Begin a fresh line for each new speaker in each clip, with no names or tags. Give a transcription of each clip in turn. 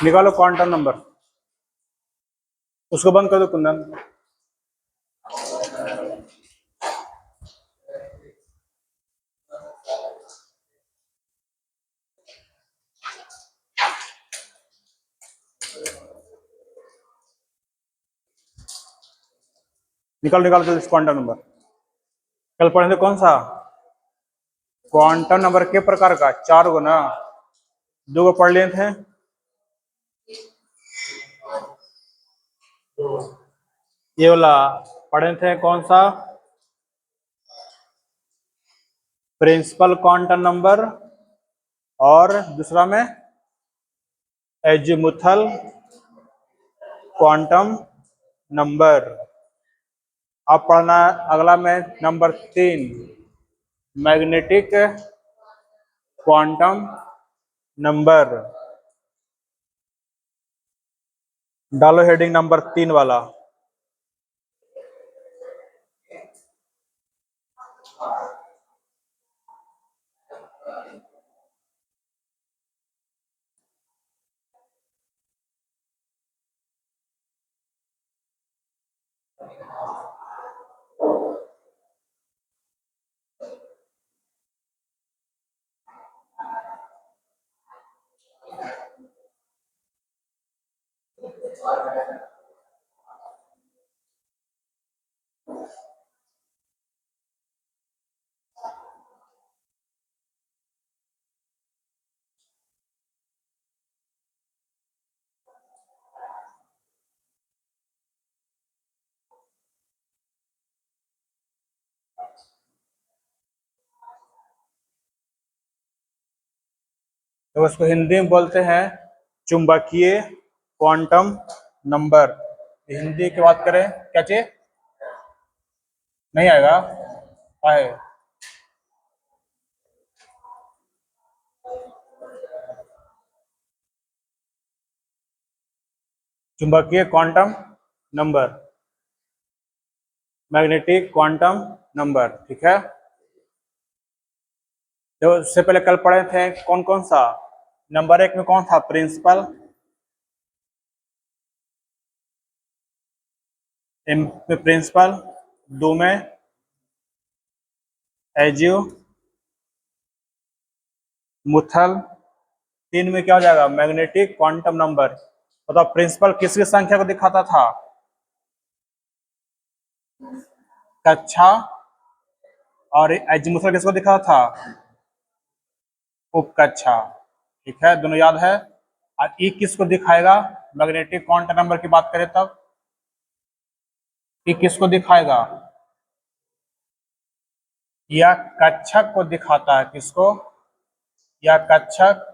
निकालो quantum number. उसको बंद कर दो कुंदन। निकाल निकाल जल्दी क्वांटम नंबर। कल पढ़े थे कौन सा क्वांटम नंबर के प्रकार का? 4 गो ना, 2 गो पढ़ लिए थे। ये वाला पढ़े थे कौन सा? प्रिंसिपल क्वांटम नंबर, और दूसरा में एजीमुथल क्वांटम नंबर। अब पढ़ना अगला में नंबर 3 मैग्नेटिक क्वांटम नंबर। डालो हेडिंग नंबर 3 वाला। तो उसको हिंदी में बोलते हैं चुंबकीय क्वांटम नंबर। हिंदी की बात करें क्या चीज नहीं आएगा? आए चुंबकीय quantum number, magnetic quantum number, ठीक है। तो उससे पहले कल पढ़े थे कौन कौन सा? नंबर 1 में कौन था? प्रिंसिपल। प्रिंसिपल 2 में एजियो मुथल, 3 में क्या हो जाएगा? Magnetic quantum number. बताओ प्रिंसिपल किसकी संख्या को दिखाता था? कक्षा। और एजिमुथल किसको दिखाता था? उपकक्षा। ठीक है, दोनों याद है। और ई किसको दिखाएगा? मैग्नेटिक क्वांटम नंबर की बात करें तब ई किसको दिखाएगा? या कक्षक को दिखाता है। किसको? या कक्षक,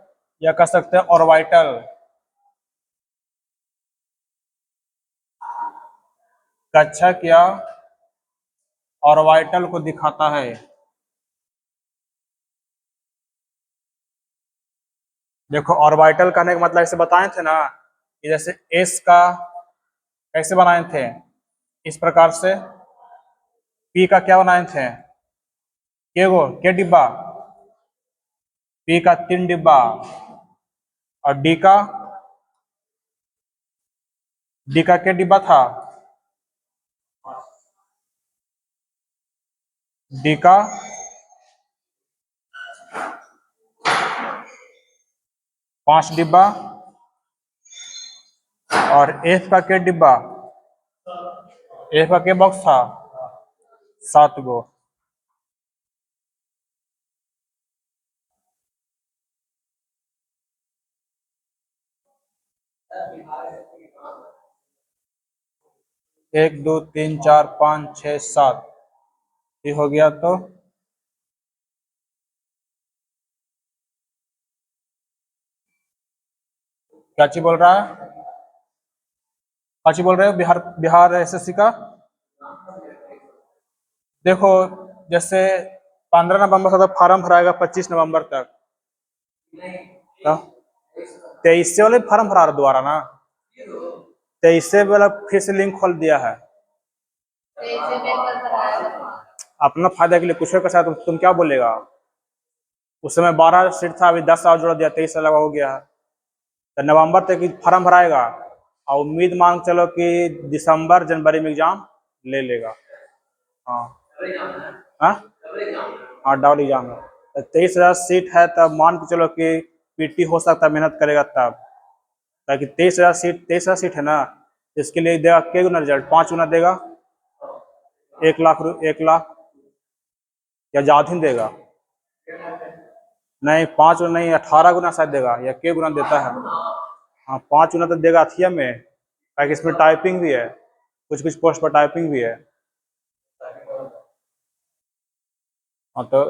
या कह सकते हैं ऑर्बिटल। कक्षक या ऑर्बिटल को दिखाता है। देखो ऑर्बिटल कहने का मतलब ऐसे बताए थे ना कि जैसे एस का कैसे बनाए थे इस प्रकार से, पी का क्या बनाए थे? के डिब्बा? पी का 3 डिब्बा। और डी का क्या डिब्बा था? डी का 5 डिब्बा। और एफ का क्या डिब्बा? एफ का क्या बॉक्स था? 7 गो। एक 2 3 4 5 6 7 ये हो गया। तो क्या चीज बोल रहा है? क्या चीज बोल रहे हो? बिहार बिहार एसएससी का देखो, जैसे 15 नवंबर से तो फॉर्म भराएगा 25 नवंबर तक। 23 से वाले फॉर्म भरा दोबारा ना, 23 से वाला फिर से लिंक खोल दिया है। अपना फायदा के लिए कुछ कर सकता, तुम क्या बोलेगा? उस समय 12 सीट था, अभी 10 और जोड़ दिया, 23 लगा हो गया है। तो नवंबर तक फॉर्म भराएगा और उम्मीद मान चलो कि दिसंबर जनवरी में एग्जाम ले लेगा। हाँ हाँ हाँ, डबल एग्जाम है। तो 23,000 सीट है, तब मान के चलो कि पीटी हो सकता है, मेहनत करेगा तब, ताकि 23,000 सीट है ना, इसके लिए देगा के गुना रिजल्ट, 5 गुना देगा, 1 लाख 1 लाख, या ज्यादा ही देगा, नहीं 5 गुना नहीं, 18 गुना शायद देगा, या के गुना देता है। हाँ 5 गुना तो देगा अथिया में, ताकि इसमें टाइपिंग भी है, कुछ कुछ पोस्ट पर टाइपिंग भी है। हाँ तो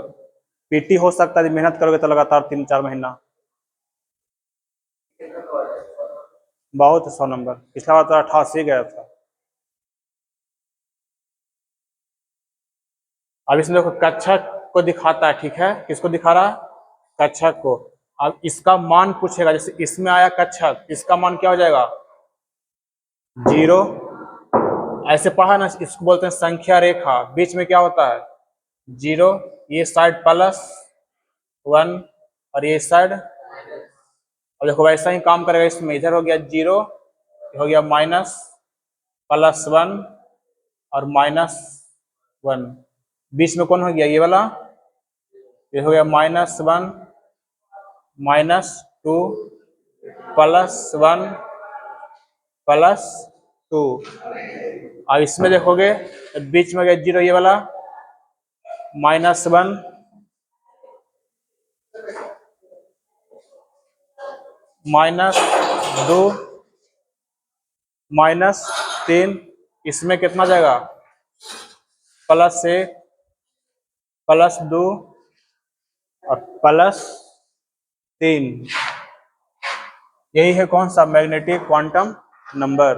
पीटी हो सकता है, मेहनत करोगे तो लगातार 3-4 महीना। बहुत 100 नंबर, पिछला बार तो 88 गया था। अब इसमें देखो कक्षक को दिखाता है, ठीक है, किसको दिखा रहा है, कक्षक को। अब इसका मान पूछेगा, जैसे इसमें आया कक्षक, इसका मान क्या हो जाएगा, 0। ऐसे पढ़ा ना, इसको बोलते हैं संख्या रेखा, बीच में क्या होता है, 0, ये साइड +1 और ये साइड। अब देखो वैसा ही काम करेगा, इसमें इधर हो गया 0, हो गया -+1 और -1, बीच में कौन हो गया, ये वाला, ये हो गया -1 -2 +1 +2। अब इसमें देखोगे तो बीच में गया 0, ये वाला -1 -2 -3, इसमें कितना जाएगा, +1 +2 और +3। यही है कौन सा, मैग्नेटिक क्वांटम नंबर।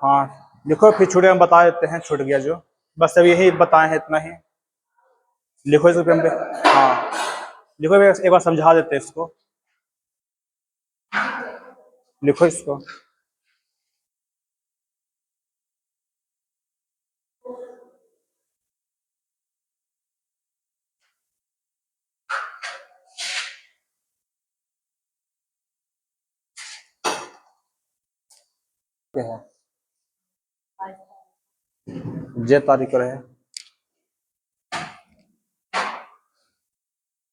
हाँ लिखो, फिर छूटे हम बता देते हैं, छूट गया जो, बस अब यही बताए हैं, इतना ही लिखो इसको पे हम हाँ लिखो, एक बार समझा देते हैं इसको, लिखो इसको। क्या है, जे तारीख रहे,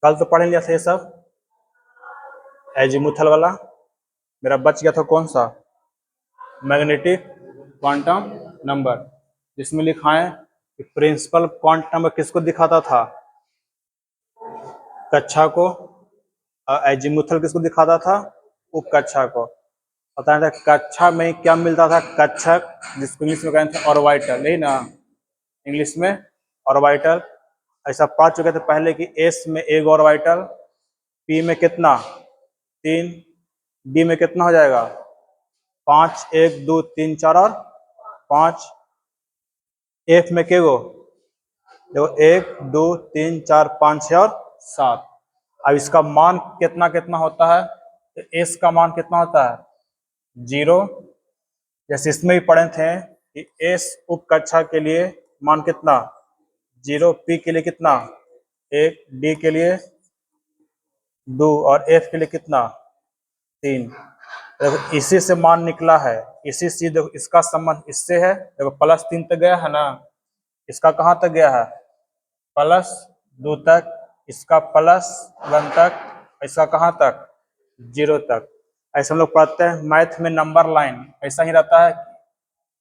कल तो पढ़ लिया था ये सब, एजीमुथल वाला मेरा बच गया था, कौन सा, मैग्नेटिक क्वांटम नंबर, जिसमें लिखा है कि प्रिंसिपल क्वांटम नंबर किसको दिखाता था, कक्षा को, और एजीमुथल किसको दिखाता था, उप कक्षा को। पता था कक्षा में क्या मिलता था, कक्षक, जिसको इंग्लिश में कहते थे ऑर्बिटल, यही ना, इंग्लिश में ऑर्बिटल। ऐसा पढ़ चुके थे पहले कि एस में एक ऑर्बिटल, पी में कितना 3, डी में कितना हो जाएगा 5, 1 2 3 4 और 5, एफ में के गो, देखो 1 2 3 4 5 6 और 7। अब इसका मान कितना कितना होता है, तो एस का मान कितना होता है 0, जैसे इसमें भी पढ़े थे कि एस उप कक्षा के लिए मान कितना 0, पी के लिए कितना 1, डी के लिए 2 और एफ के लिए कितना 3। देखो इसी से मान निकला है, इसी से देखो इसका संबंध इससे है, देखो +3 तक गया है ना, इसका कहाँ तक गया है +2 तक, इसका +1 तक, इसका कहाँ तक 0 तक। ऐसे हम लोग पढ़ते हैं मैथ में, नंबर लाइन ऐसा ही रहता है,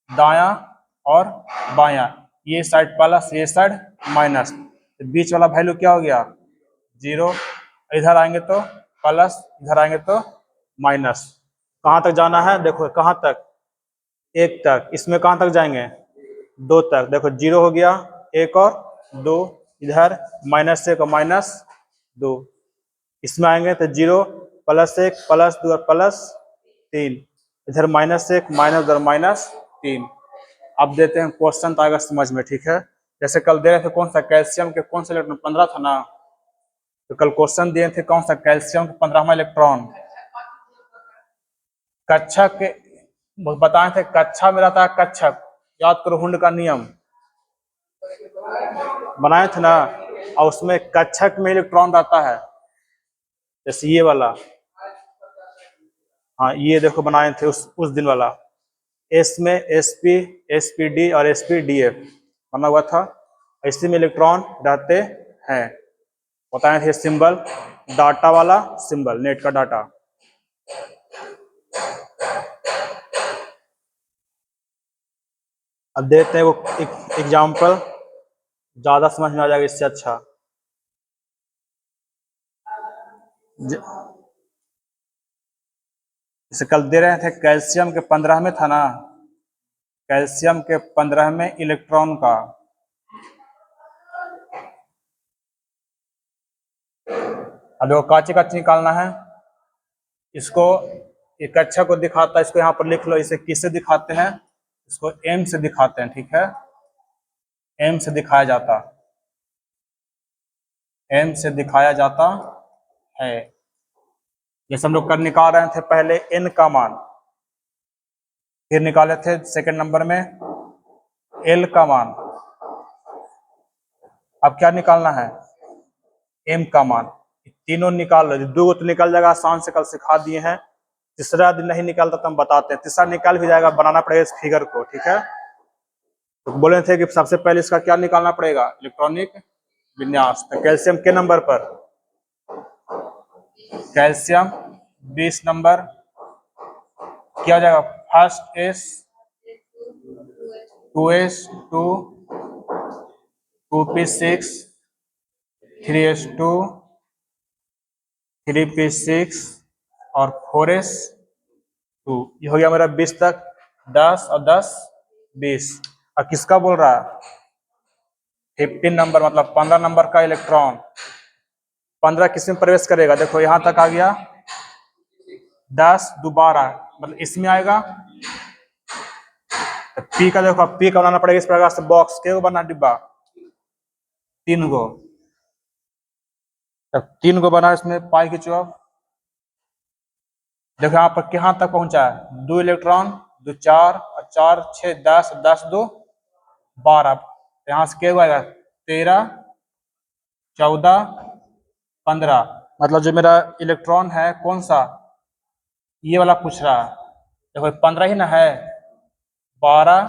दायां और बायां, ये साइड प्लस ये साइड माइनस, तो बीच वाला वैल्यू क्या हो गया 0, इधर आएंगे तो प्लस, इधर आएंगे तो माइनस। कहाँ तक जाना है, देखो कहाँ तक 1 तक, इसमें कहाँ तक जाएंगे 2 तक, देखो 0 हो गया 1 और 2, इधर -1 और -2, इसमें आएंगे तो 0 +1 +2 और +3, इधर -1 -2 और -3। अब देते हैं क्वेश्चन, तो आएगा समझ में, ठीक है। जैसे कल दे रहे थे कौन सा, कैल्शियम के कौन सा इलेक्ट्रॉन 15 था ना, तो कल क्वेश्चन दिए थे कौन सा, कैल्शियम का 15वां इलेक्ट्रॉन, कक्षक के बताए थे, कक्षा में रहता है कक्षक, याद करो हुंड का नियम, बनाए थे ना, और उसमें कक्षक में इलेक्ट्रॉन रहता है, जैसे ये वाला। हाँ ये देखो बनाए थे उस दिन वाला। एस में sp, spd और spdf बना हुआ था, इसी में इलेक्ट्रॉन रहते हैं। बताए थे सिंबल, डाटा वाला सिंबल, नेट का डाटा। अब देखते हैं वो एक एग्जाम्पल, ज्यादा समझ में आ जाएगा इससे अच्छा। जैसे कल दे रहे थे कैल्शियम के 15 में था ना, कैल्शियम के 15 में इलेक्ट्रॉन का, अब देखो काची काची निकालना है इसको। एक कक्षा को दिखाता है, इसको यहाँ पर लिख लो। इसे किससे दिखाते हैं? इसको एम से दिखाते हैं, ठीक है, एम से दिखाया जाता, एम से दिखाया जाता है। जैसे हम लोग कर निकाल रहे थे पहले एन का मान, फिर निकाले थे सेकंड नंबर में एल का मान। अब क्या निकालना है? एम का मान। तीनों निकाल लो, दो तो निकल जाएगा, आसान से कल सिखा दिए हैं। तीसरा दिन नहीं निकालता तो हम बताते हैं, तीसरा निकाल भी जाएगा, बनाना पड़ेगा इस फिगर को, ठीक है। तो बोले थे कि सबसे पहले इसका क्या निकालना पड़ेगा? इलेक्ट्रॉनिक विन्यास। तो कैल्शियम के नंबर पर, कैल्शियम 20 नंबर, क्या हो जाएगा? First S 2s2 2p6 3s2 3p6 और 4s2। ये हो गया मेरा 20 तक, 10 और 10 20। और किसका बोल रहा है? 15 नंबर, मतलब 15 नंबर का इलेक्ट्रॉन। 15 किस में प्रवेश करेगा? देखो यहां तक आ गया, 10 दोबारा मतलब इसमें आएगा। तो पी का देखो, पी का बनाना पड़ेगा इस प्रकार से बॉक्स, के बना डिब्बा, 3 गो। तब 3 गो बना, इसमें पाई खींचो। अब देखो यहाँ पर कहाँ तक पहुंचा है? 2 इलेक्ट्रॉन, 2 4 और 4 6 10, 10 2 12। यहाँ से क्या आएगा? 13 14 15। मतलब जो मेरा इलेक्ट्रॉन है कौन सा, ये वाला पूछ रहा है। देखो 15 ही ना है, 12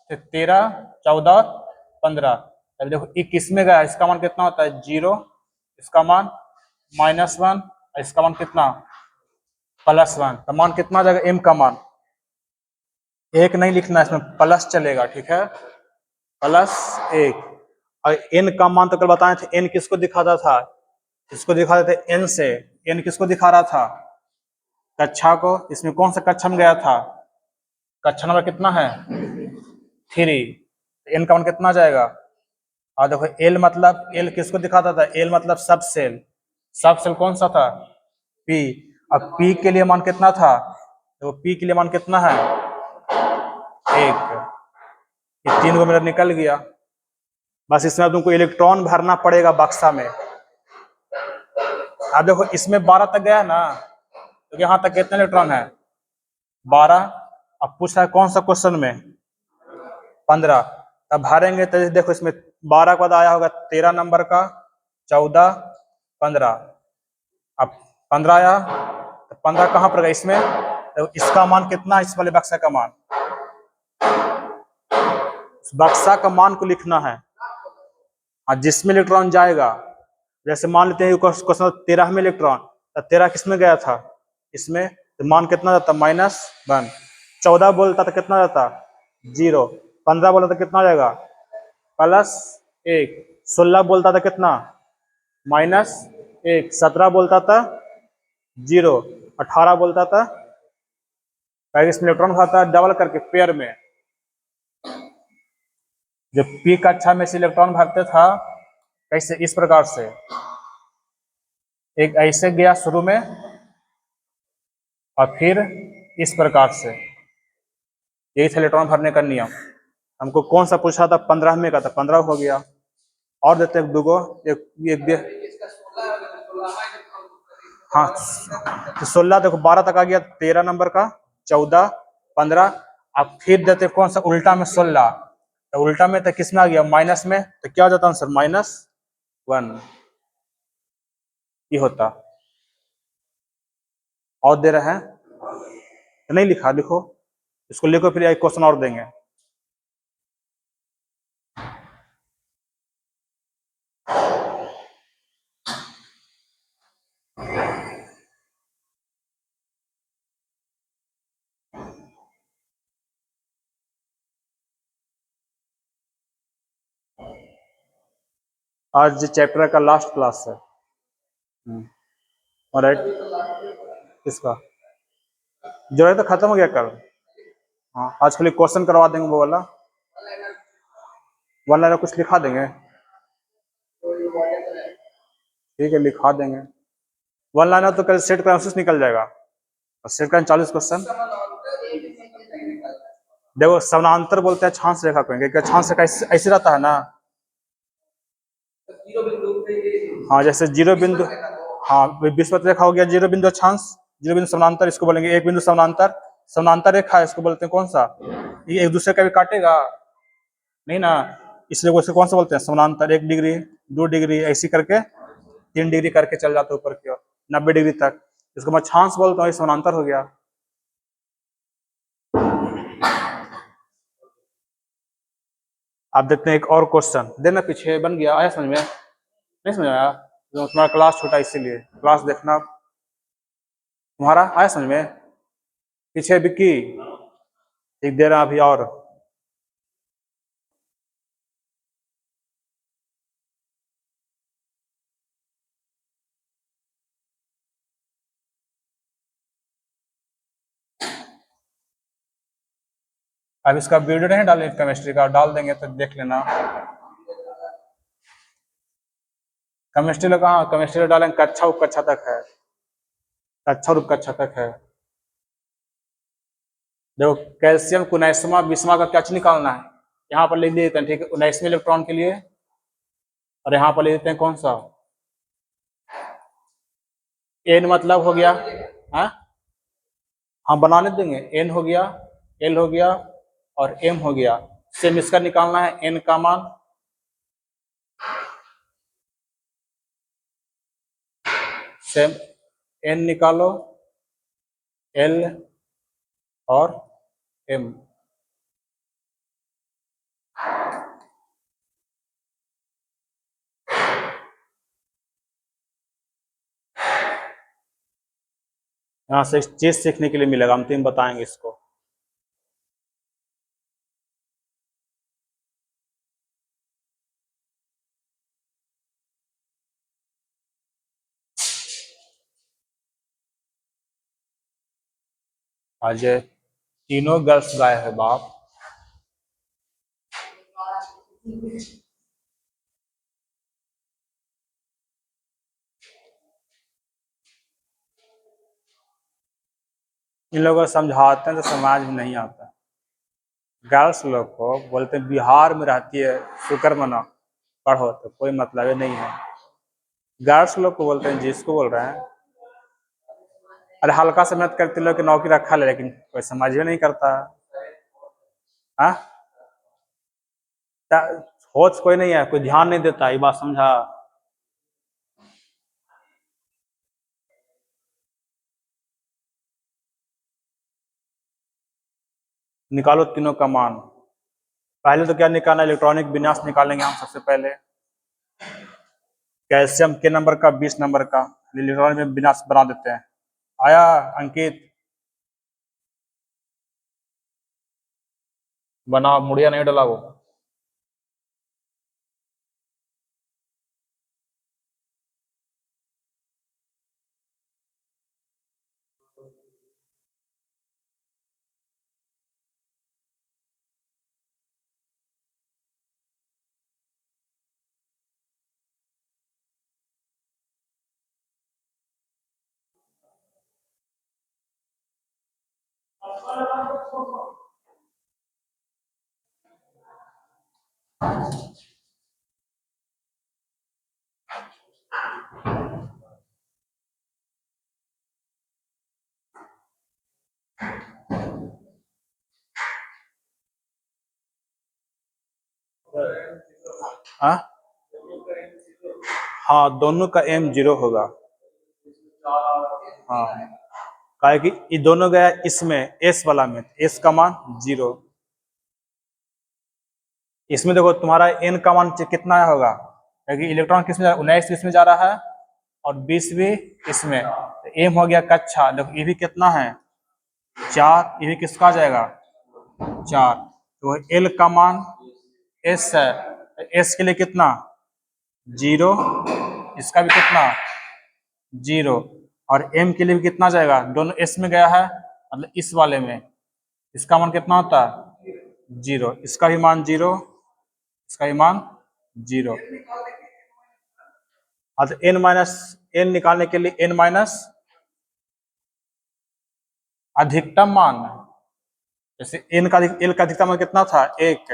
से 13 14 15। अभी देखो ये किस में गया? इसका मान कितना होता है? 0, इसका मान -1, इसका मान कितना? +1। तो मान कितना आ जाएगा? एम का मान 1 नहीं लिखना, इसमें प्लस चलेगा, ठीक है, +1। और एन का मान तो कल बताए थे, एन किसको दिखाता था? इसको दिखाते थे एन से। एन किसको दिखा रहा था? कक्षा को। इसमें कौन सा कक्षा में गया था? कक्षा नंबर कितना है? 3। एन का मान कितना आ जाएगा? और देखो एल मतलब, एल किसको दिखाता था? एल मतलब सब सेल। सब सेल कौन सा था? पी। अब पी के लिए मान कितना था? तो पी के लिए मान कितना है? 1। ये 3 गो मेरा निकल गया। बस इसमें तुमको इलेक्ट्रॉन भरना पड़ेगा बक्सा में। अब देखो इसमें 12 तक गया ना, तो यहाँ तक कितने इलेक्ट्रॉन है? 12। अब पूछ रहा है कौन सा क्वेश्चन में? 15। अब भरेंगे तो देखो इसमें 12 के बाद आया होगा 13 नंबर का, 14 15। अब 15 आया, तो 15 कहाँ पर गया इसमें? तो इसका मान कितना है? इस वाले बक्सा का मान, बक्सा का मान को लिखना है। हाँ, जिसमें इलेक्ट्रॉन जाएगा, जैसे मान लेते हैं क्वेश्चन 13 में इलेक्ट्रॉन, तो 13 किसमें गया था? इसमें। तो मान कितना जाता? -1। 14 बोलता तो कितना जाता? 0। 15 बोलता तो कितना जाएगा? +1। 16 बोलता था कितना? -1। 17 बोलता था 0। 18 बोलता था, इसमें इलेक्ट्रॉन खाता है डबल करके पेयर में। जब पी कक्षा में से इलेक्ट्रॉन भरते था कैसे? इस प्रकार से, एक ऐसे गया शुरू में, और फिर इस प्रकार से। यही था इलेक्ट्रॉन भरने का नियम। हमको कौन सा पूछा था? 15 में का था, 15 हो गया। और देते हैं दुगो, एक दे। हाँ, तो 16 देखो 12 तक आ गया, 13 नंबर का, 14 15। अब फिर देते कौन सा? उल्टा में 16। तो उल्टा में तो किस में आ गया, माइनस में, तो क्या हो जाता आंसर, -1 ये होता। और दे रहे हैं तो नहीं लिखा, लिखो इसको, लिखो फिर एक क्वेश्चन और देंगे। आज चैप्टर का लास्ट क्लास है। ऑलराइट, इसका जो है तो खत्म हो गया कल। हाँ, आज खाली क्वेश्चन करवा देंगे वो वाला, वन लाइनर कुछ लिखा देंगे, ठीक है लिखा देंगे। वन लाइनर तो कल सेट का आंसर निकल जाएगा, और सेट का 40 क्वेश्चन। देखो समानांतर बोलते हैं छांस रेखा कहेंगे, क्या छांस रेखा ऐसे रहता है ना। हाँ जैसे जीरो बिंदु, हाँ विषुवत रेखा हो गया जीरो बिंदु छांस, जीरो बिंदु समानांतर इसको बोलेंगे, एक बिंदु समानांतर, समानांतर रेखा इसको बोलते हैं कौन सा, ये एक दूसरे का भी काटेगा नहीं ना, इसलिए वो इसको कौन सा बोलते हैं, समानांतर। 1 डिग्री 2 डिग्री ऐसी करके 3 डिग्री करके चल जाता है ऊपर की ओर 90 डिग्री तक, इसको मैं छांस बोलता हूँ, समानांतर हो गया। आप देखते हैं एक और क्वेश्चन देना, पीछे बन गया, आया समझ में, नहीं समझ आया, जो तुम्हारा क्लास छोटा इसीलिए, क्लास देखना तुम्हारा आया समझ में। पीछे विक्की ठीक दे रहा अभी, और अब इसका वीडियो नहीं डालेंगे केमिस्ट्री का, डाल देंगे तो देख लेना। केमिस्ट्री लगा, हाँ केमिस्ट्री डालेंगे, कक्षा उपकक्षा तक है, कक्षा और उपकक्षा तक है। देखो कैल्शियम को 19वां 20वां का क्या चीज निकालना है, यहाँ पर लिख देते हैं, ठीक है 19वें इलेक्ट्रॉन के लिए, और यहाँ पर लिख देते हैं कौन सा, एन मतलब हो गया, हाँ हाँ बनाने देंगे, एन हो गया, एल हो गया, और एम हो गया। सेम इसका निकालना है, एन का मान, सेम एन निकालो, एल और एम। यहाँ से एक चीज सीखने के लिए मिलेगा, हम तीन बताएंगे इसको। आज तीनों गर्ल्स गाय है बाप, इन लोगों को समझाते हैं तो समाज में नहीं आता। गर्ल्स लोग को बोलते हैं बिहार में रहती है, शुक्र मना पढ़ो, तो कोई मतलब ही नहीं है। गर्ल्स लोग को बोलते हैं, जिसको बोल रहे हैं, अरे हल्का से मेहनत करते लोग की नौकरी रखा ले, लेकिन कोई समझ ही नहीं करता। हाँ होश कोई नहीं है, कोई ध्यान नहीं देता, ये बात समझा। निकालो तीनों का मान। पहले तो क्या निकालना, इलेक्ट्रॉनिक विन्यास निकालेंगे हम सबसे पहले। कैल्शियम के नंबर का 20 नंबर का इलेक्ट्रॉनिक में विन्यास बना देते हैं। आया अंकित, बना, मुड़िया नहीं डला वो। हाँ हाँ, दोनों का m 0 होगा। हाँ, काहे कि ये दोनों गया इसमें s वाला में, s का मान 0। इसमें देखो तुम्हारा n का मान कितना होगा, क्योंकि इलेक्ट्रॉन किस में जा रहा है, 19 इसमें जा रहा है और 20 भी इसमें, तो m हो गया कक्षा। देखो ये भी कितना है 4, ये भी किसका आ जाएगा 4। तो l का मान s है, s के लिए कितना 0, इसका भी कितना 0, और m के लिए भी कितना जाएगा, दोनों s में गया है मतलब इस वाले में, इसका मान कितना होता है 0, इसका भी मान 0, इसका भी मान 0। हाँ तो n निकालने के लिए n माइनस अधिकतम मान, जैसे n का l का अधिकतम मान कितना था 1,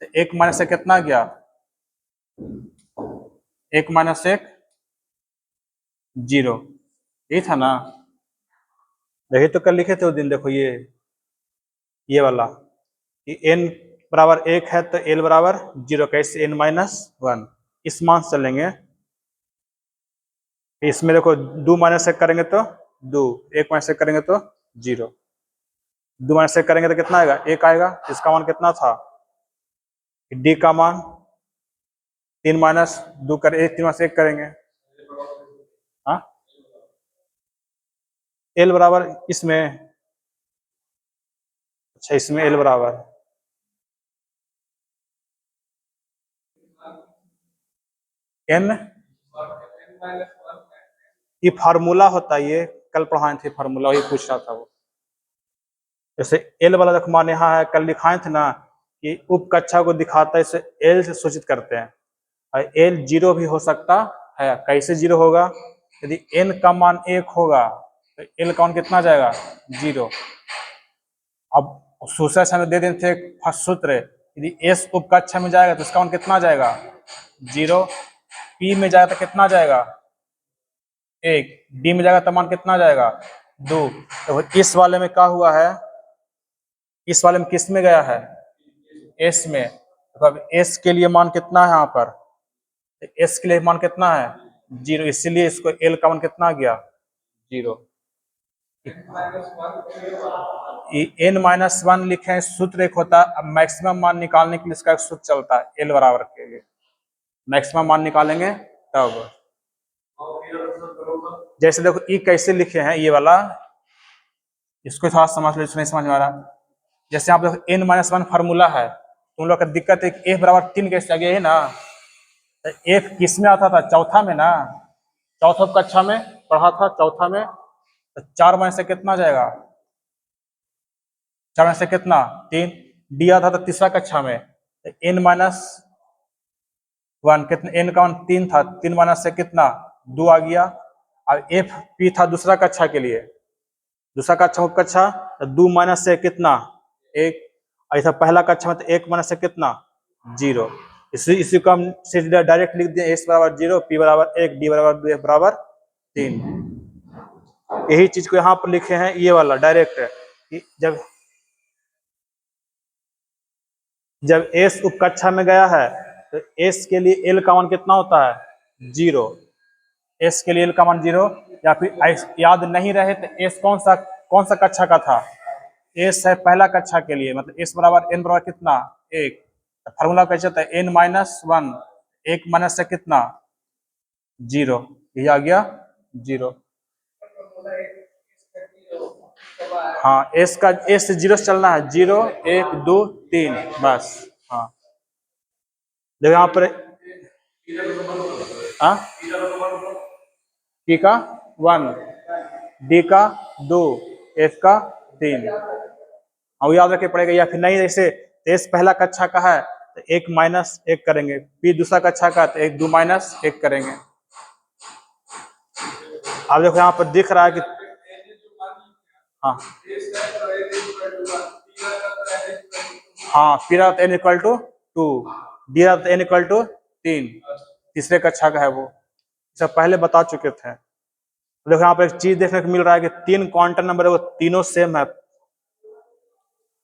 तो 1 माइनस से कितना गया 1 माइनस 1 0, यही था ना। देखिए तो कल लिखे थे उस दिन, देखो ये वाला कि n बराबर 1 है तो l बराबर 0, कैसे n माइनस 1, इस मान से चलेंगे। इसमें देखो 2 माइनस 1 करेंगे तो 2, 1 माइनस 1 करेंगे तो 0, 2 माइनस 1 करेंगे तो कितना आएगा 1 आएगा। इसका मान कितना था d का मान 3 माइनस 2 कर 1, 3 माइनस 1 करेंगे, हाँ l बराबर इसमें, अच्छा इसमें l बराबर n, ये फार्मूला होता है, ये कल पढ़ाए थे फार्मूला, वही पूछ रहा था वो। जैसे एल वाला रख मान यहाँ है, कल दिखाए थे ना कि उप कक्षा को दिखाता है, इसे एल से सूचित करते हैं, और एल 0 भी हो सकता है। कैसे 0 होगा, यदि एन का मान 1 होगा तो एल का मान कितना जाएगा 0। अब सूत्र हमें दे देते थे फर्स्ट सूत्र, यदि एस उप कक्षा में जाएगा तो इसका मान कितना जाएगा 0, पी में जाएगा तो कितना जाएगा 1, डी में जाएगा तो मान कितना जाएगा 2। तो इस वाले में क्या हुआ है, इस वाले में किस में गया है एस में, तो अब एस के लिए मान कितना है यहाँ पर, एस के लिए मान कितना है 0, इसीलिए इसको एल का मान कितना गया 0। एन माइनस 1 लिखे हैं, सूत्र एक होता है। अब मैक्सिमम मान निकालने के लिए इसका एक सूत्र चलता है एल बराबर के लिए, मैक्सिमम मान निकालेंगे तब। जैसे देखो ई कैसे लिखे हैं, ये वाला इसको थोड़ा समझ लो, नहीं समझ में आ रहा। जैसे आप देखो एन माइनस 1 फार्मूला है, तुम लोग का दिक्कत है कि ए बराबर 3 कैसे आ गया है ना, तो एक किस में आता था चौथा में ना, चौथा कक्षा में पढ़ा था चौथा में, तो 4 में से कितना जाएगा 4 में से कितना 3, डी आता था तीसरा कक्षा में, तो एन माइनस 1 कितना, एन का मान 3 था, 3 माइनस से कितना 2 आ गया। और एफ पी था दूसरा कक्षा के लिए, दूसरा कक्षा कक्षा तो 2 माइनस से कितना 1, ऐसा पहला कक्षा में तो 1 माइनस से कितना 0। इसी को हम सीधे डायरेक्ट लिख दिए, एस बराबर 0, पी बराबर 1, डी बराबर 2, एफ बराबर 3। यही चीज को यहाँ पर लिखे हैं ये वाला डायरेक्ट, कि जब एस उप कक्षा में गया है तो एस के लिए एल का मान कितना होता है 0, एस के लिए एल का मान 0। या फिर याद नहीं रहे तो एस कौन सा कक्षा का था, एस है पहला कक्षा के लिए, मतलब एस बराबर एन बराबर कितना 1, फार्मूला कैसे होता है एन माइनस 1, 1 माइनस से कितना 0, ये आ गया 0। हाँ एस का एस से 0 से चलना है, 0 1 2 3 बस। हाँ देखो यहाँ पर पी का 1, डी का 2, एफ का 3, और याद रखे पड़ेगा। या फिर नहीं, जैसे एस पहला कक्षा का है तो 1 माइनस 1 करेंगे, पी दूसरा कक्षा का तो 1 2 माइनस 1 करेंगे। अब देखो यहाँ पर दिख रहा है कि हाँ हाँ, पी रहा एन इक्वल टू 2, डी रहा एन इक्वल टू 3, तीसरे कक्षा का है वो, सब पहले बता चुके थे। देखो यहाँ पर एक चीज देखने को मिल रहा है कि 3 क्वांटम नंबर है वो तीनों सेम है,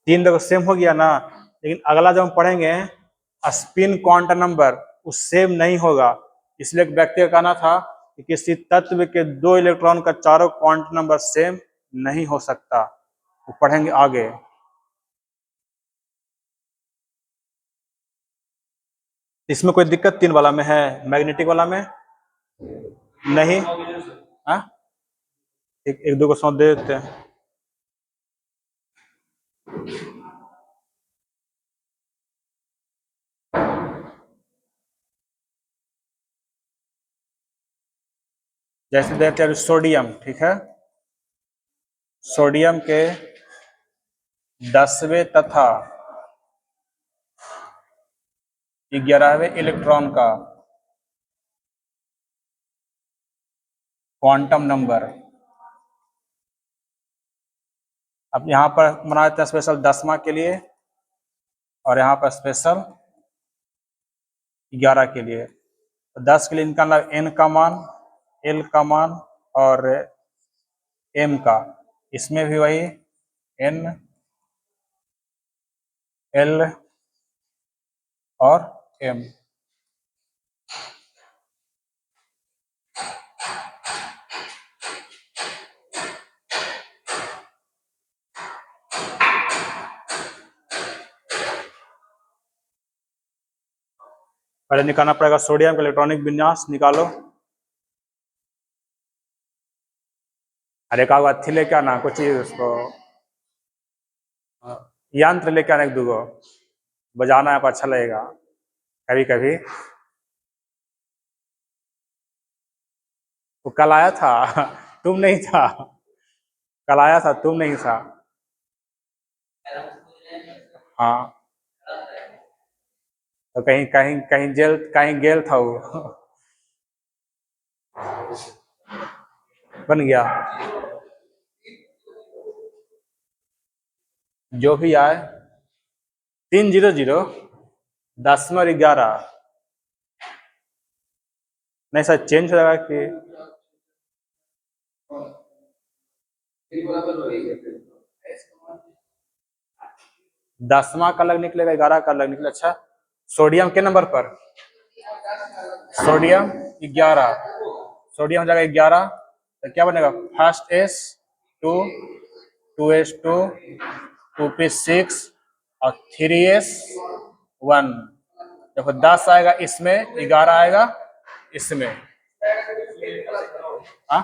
3 देखो सेम हो गया ना। लेकिन अगला जब हम पढ़ेंगे स्पिन क्वांटम नंबर उस सेम नहीं होगा, इसलिए एक व्यक्ति का कहना था कि किसी तत्व के 2 इलेक्ट्रॉन का चारों क्वांटम नंबर सेम नहीं हो सकता। वो पढ़ेंगे आगे। इसमें कोई दिक्कत 3 वाला में है, मैग्नेटिक वाला में नहीं। हाँ, एक दो को सौंप दे देते हैं। जैसे देखते हैं सोडियम, ठीक है, सोडियम के 10वें तथा 11वें इलेक्ट्रॉन का क्वांटम नंबर। अब यहाँ पर बना देते हैं स्पेशल 10वां के लिए और यहाँ पर स्पेशल 11 के लिए। तो 10 के लिए निकालना n का मान, l का मान और m का। इसमें भी वही n, l और m। पहले निकालना पड़ेगा सोडियम का इलेक्ट्रॉनिक विन्यास, निकालो। अरे का थी लेके आना कुछ चीज, उसको यंत्र लेके आना, एक दूगो बजाना है, अच्छा लगेगा कभी कभी। वो कल आया था तुम नहीं था, कल आया था तुम नहीं था। हाँ, तो कहीं कहीं कहीं जेल, कहीं गेल था वो बन गया। जो भी आए 300 10/11 नहीं सर, चेंज हो जाएगा कि 10वां का अलग निकलेगा, 11 का अलग निकलेगा। अच्छा, सोडियम के नंबर पर सोडियम 11, सोडियम हो जाएगा 11, तो क्या बनेगा, फर्स्ट S 2, 2s2, 2p6 और 3s1। देखो 10 आएगा इसमें, 11 आएगा इसमें। हाँ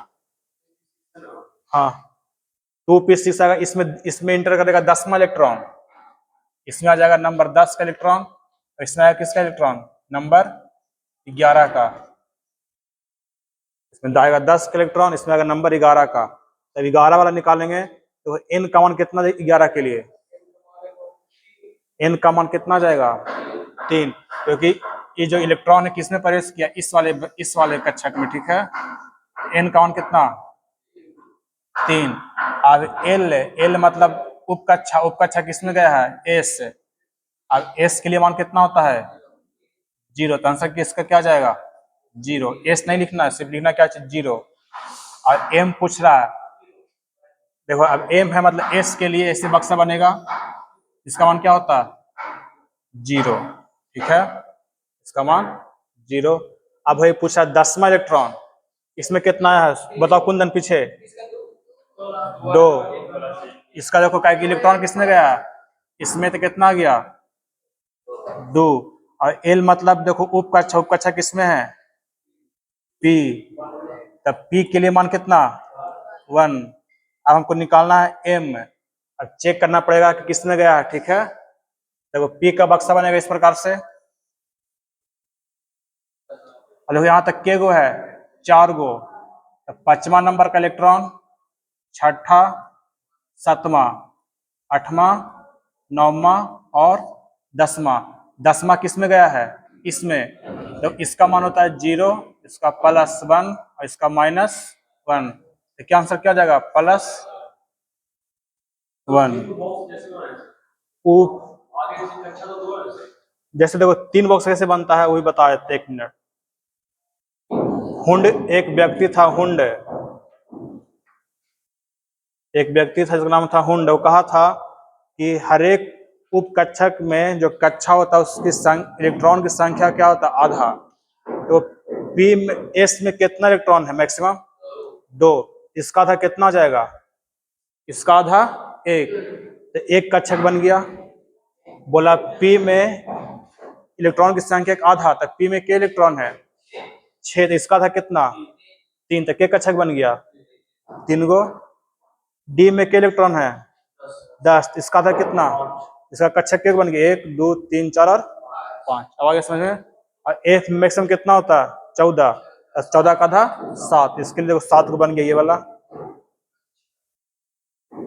हाँ, 2p6 आएगा इसमें, इसमें इंटर करेगा 10वां इलेक्ट्रॉन, इसमें आ जाएगा नंबर 10 का इलेक्ट्रॉन, और इसमें आएगा किसका इलेक्ट्रॉन, नंबर 11 का। इसमें आएगा 10 का इलेक्ट्रॉन, इसमें आएगा नंबर 11 का। तब 11 वाला निकालेंगे तो n का मान कितना 11 के लिए, n का मान कितना जाएगा 3, क्योंकि ये जो इलेक्ट्रॉन है किसने प्रवेश किया, इस वाले कक्षक में, ठीक है। n का मान कितना 3। अब l मतलब उपकक्षा किसमें गया है, s। अब s के लिए मान कितना होता है 0, तो आंसर इसका क्या जाएगा 0। s नहीं लिखना है, सिर्फ लिखना क्या है 0। और m पूछ रहा है, देखो अब m है मतलब s के लिए ऐसे बक्सा बनेगा, इसका मान क्या होता है 0, ठीक है, इसका मान 0। अब वही पूछा 10वां इलेक्ट्रॉन, इसमें कितना है बताओ कुंदन, पीछे 2। इसका देखो क्या इलेक्ट्रॉन किसने गया, इसमें तो कितना गया 2। और l मतलब देखो उपकक्षा किसमें है p, तब p के लिए मान कितना 1। अब हमको निकालना है m, अब चेक करना पड़ेगा कि किसमें गया है, ठीक है। देखो p का बक्सा बनेगा इस प्रकार से, देखो यहाँ तक के गो है 4 गो, तो 5वां नंबर का इलेक्ट्रॉन, 6ठा, 7वां, 8वां, 9वां और 10वां किस में गया है इसमें, तो इसका मान होता है 0, इसका +1 और इसका -1, तो क्या आंसर क्या जाएगा +1। जैसे देखो 3 बॉक्स कैसे बनता है वही बता देते, 1 मिनट। हुंड एक व्यक्ति था, हुंड एक व्यक्ति था जिसका नाम था हुंड। वो कहा था कि हर एक उपकक्षक में जो कक्षा होता है उसकी इलेक्ट्रॉन की संख्या क्या होता है? आधा। तो पी में एस में कितना इलेक्ट्रॉन है? मैक्सिमम 2। इसका आधा कितना हो जाएगा? इसका आधा 1। तो एक कक्षक बन गया। बोला पी में इलेक्ट्रॉन की संख्या का आधा, तक पी में के इलेक्ट्रॉन है? 6। तो इसका आधा कितना? 3। तक के कक्षक बन गया? 3 गो। डी में के इलेक्ट्रॉन है? 10। इसका आधा कितना? इसका कक्षक के बन गया? 1 2 3 4 और 5। अब आगे समझ में। और एफ मैक्सिमम कितना होता है? 14। 14 का आधा 7। इसके लिए देखो 7 को बन गया ये वाला।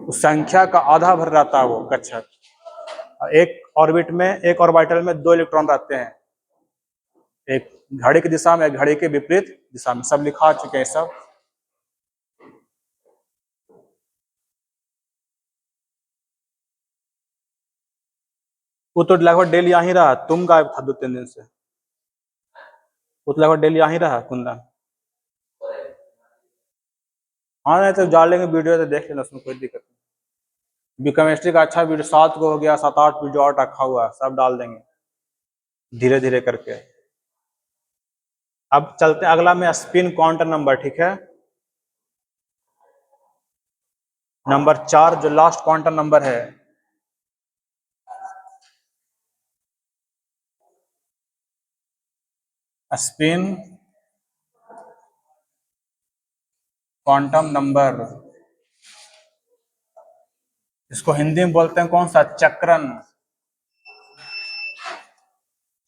उस संख्या का आधा भर रहता है वो कक्षक। एक ऑर्बिट में, एक ऑर्बिटल में 2 इलेक्ट्रॉन रहते हैं, एक घड़ी की दिशा में, एक घड़ी के विपरीत दिशा में। सब लिखा चुके हैं सब। वो तो लगभग डेली यहाँ ही रहा, तुम गायब था 2-3 दिन से। वो तो लगभग डेली यहाँ ही रहा कुंदन। हाँ नहीं तो डाल लेंगे वीडियो, तो देख लेना, उसमें कोई दिक्कत नहीं। केमिस्ट्री का अच्छा वीडियो 7 को हो गया, 7-8 वीडियो और रखा हुआ है, सब डाल देंगे धीरे धीरे करके। अब चलते हैं अगला में स्पिन क्वांटम नंबर, ठीक है। नंबर 4 जो लास्ट क्वांटम नंबर है। स्पिन क्वांटम नंबर, इसको हिंदी में बोलते हैं कौन सा? चक्रण।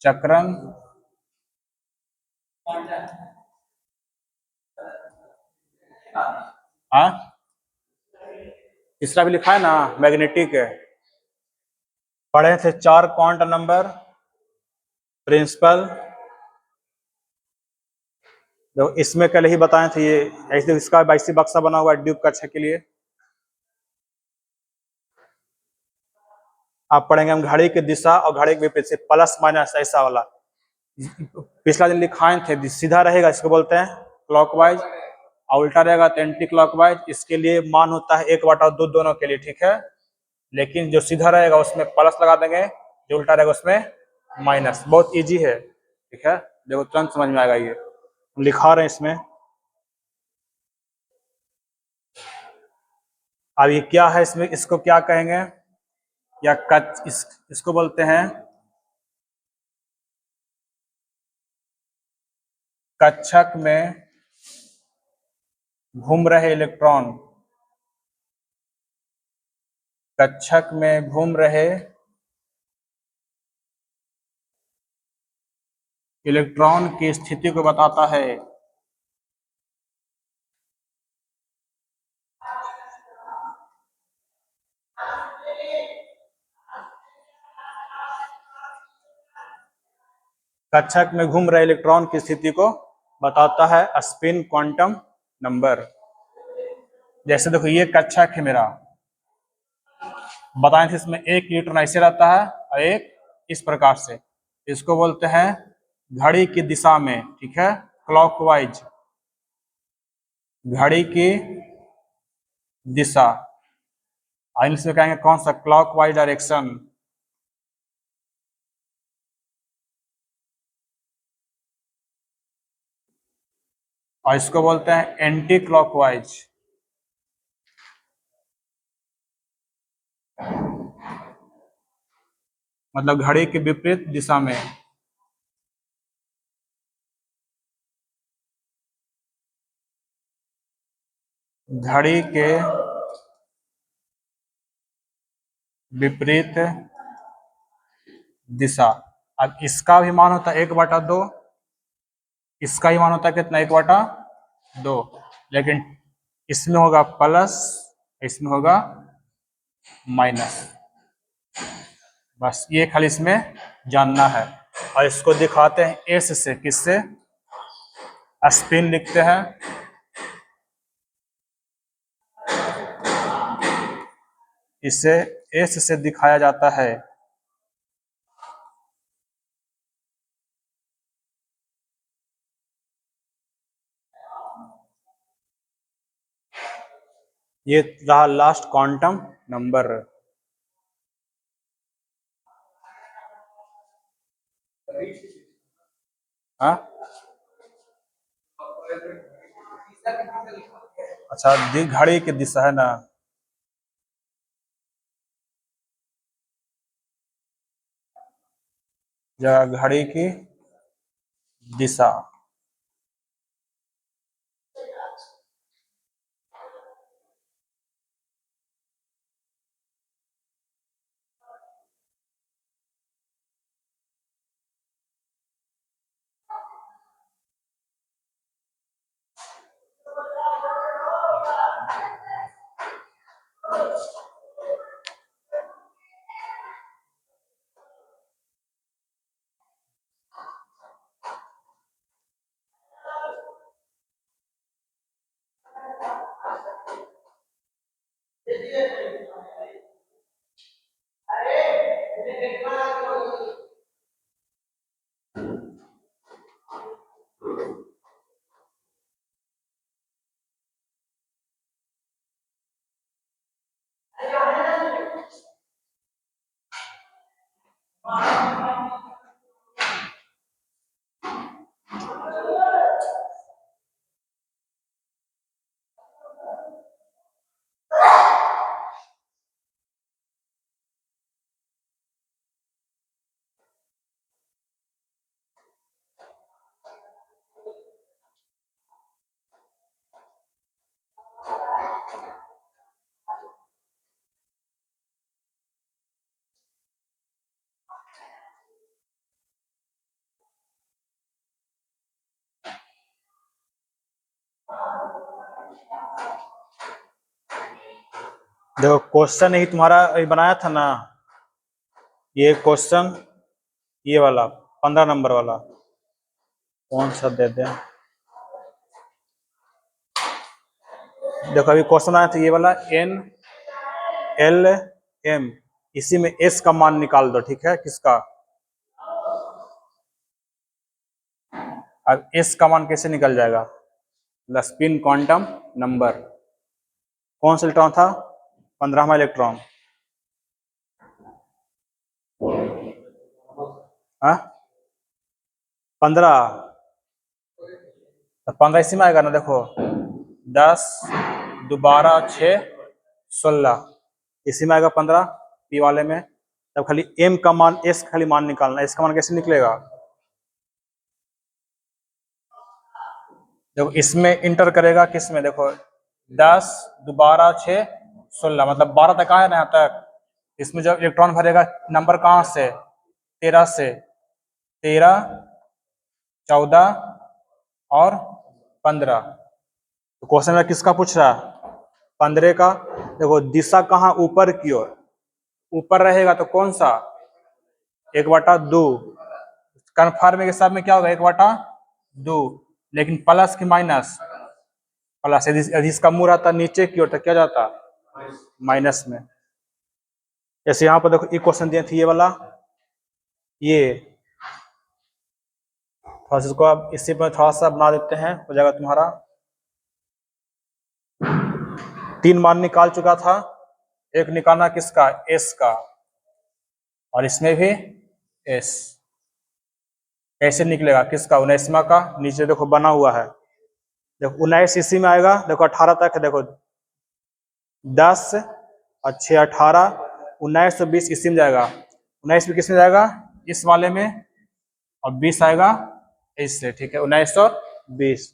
चक्रण। हाँ, तीसरा भी लिखा है ना, मैग्नेटिक है। पढ़े थे 4 क्वांटम नंबर प्रिंसिपल। तो इसमें कल ही बताए थे ये, ऐसे इसका वैसे बक्सा बना हुआ है ड्यूब कक्षा के लिए। आप पढ़ेंगे हम घड़ी की दिशा और घड़ी के विपरीत से, प्लस माइनस ऐसा वाला। पिछला दिन लिखाए थे, सीधा रहेगा इसको बोलते हैं क्लॉकवाइज, और उल्टा रहेगा तो एंटी क्लॉकवाइज। इसके लिए मान होता है 1/2 दोनों के लिए, ठीक है। लेकिन जो सीधा रहेगा उसमें प्लस लगा देंगे, जो उल्टा रहेगा उसमें माइनस। बहुत इजी है, ठीक है, देखो तुरंत समझ में आएगा। ये लिखा रहे हैं इसमें। अब ये क्या है इसमें, इसको क्या कहेंगे? या इसको बोलते हैं कक्षक में घूम रहे इलेक्ट्रॉन। कक्षक में घूम रहे इलेक्ट्रॉन की स्थिति को बताता है। कक्षक में घूम रहे इलेक्ट्रॉन की स्थिति को बताता है स्पिन क्वांटम नंबर। जैसे देखो ये कक्षक है मेरा, बताए थे इसमें एक इलेक्ट्रॉन ऐसे रहता है और एक इस प्रकार से। इसको बोलते हैं घड़ी की दिशा में, ठीक है, क्लॉकवाइज, घड़ी की दिशा। इंग्लिश में कहेंगे कौन सा? Clockwise direction. और इसको बोलते हैं एंटी क्लॉकवाइज, मतलब घड़ी के विपरीत दिशा में। घड़ी के विपरीत दिशा। अब इसका भी मान होता है 1/2, इसका ही मान होता है कितना? 1/2। लेकिन इसमें होगा प्लस, इसमें होगा माइनस। बस ये खाली इसमें जानना है। और इसको दिखाते हैं एस से, किससे? स्पिन लिखते हैं, इसे एस से दिखाया जाता है। ये रहा लास्ट क्वांटम नंबर। हाँ, अच्छा घड़ी की दिशा है ना। घड़ी की दिशा। देखो क्वेश्चन ही तुम्हारा अभी बनाया था ना, ये क्वेश्चन, ये वाला 15 नंबर वाला कौन सा दे दें। देखो अभी क्वेश्चन आया था ये वाला NLM, इसी में S का मान निकाल दो, ठीक है, किसका। अब S का मान कैसे निकल जाएगा, स्पिन क्वांटम नंबर। कौन सा इलेक्ट्रॉन था, 15वां इलेक्ट्रॉन। हाँ 15, तो 15 इसी में आएगा ना। देखो 10 दोबारा 6 16, इसी में आएगा 15 पी वाले में। तब खाली M का मान, S खाली मान निकालना। S का मान कैसे निकलेगा, देखो इसमें इंटर करेगा किसमें, देखो 10 दोबारा 6 16, मतलब 12 तक आया ना यहाँ तक। इसमें जब इलेक्ट्रॉन भरेगा नंबर कहाँ से, 13 से, 13 14 और 15। तो क्वेश्चन में किसका पूछ रहा है, 15 का। देखो दिशा कहाँ, ऊपर की ओर, ऊपर रहेगा तो कौन सा, 1/2। कन्फर्म के साथ में क्या होगा, 1/2। लेकिन प्लस की माइनस, प्लस। यदि इसका मुंह रहता नीचे की ओर तो क्या जाता, माइनस में। जैसे यहाँ पर देखो एक क्वेश्चन दिए थे ये वाला, ये थोड़ा सा इसको आप इसी पर थोड़ा सा बना देते हैं, हो जाएगा तुम्हारा। 3 मान निकाल चुका था, एक निकालना किसका, S का, और इसमें भी S। कैसे निकलेगा, किसका, 19वां का। नीचे देखो बना हुआ है, देखो 19 इसी में आएगा। देखो 18 तक है, देखो 10 और 6 18, 19 और 20 इसी में जाएगा। 19 भी किस में जाएगा, इस वाले में, और 20 आएगा इससे, ठीक है। 19 और 20,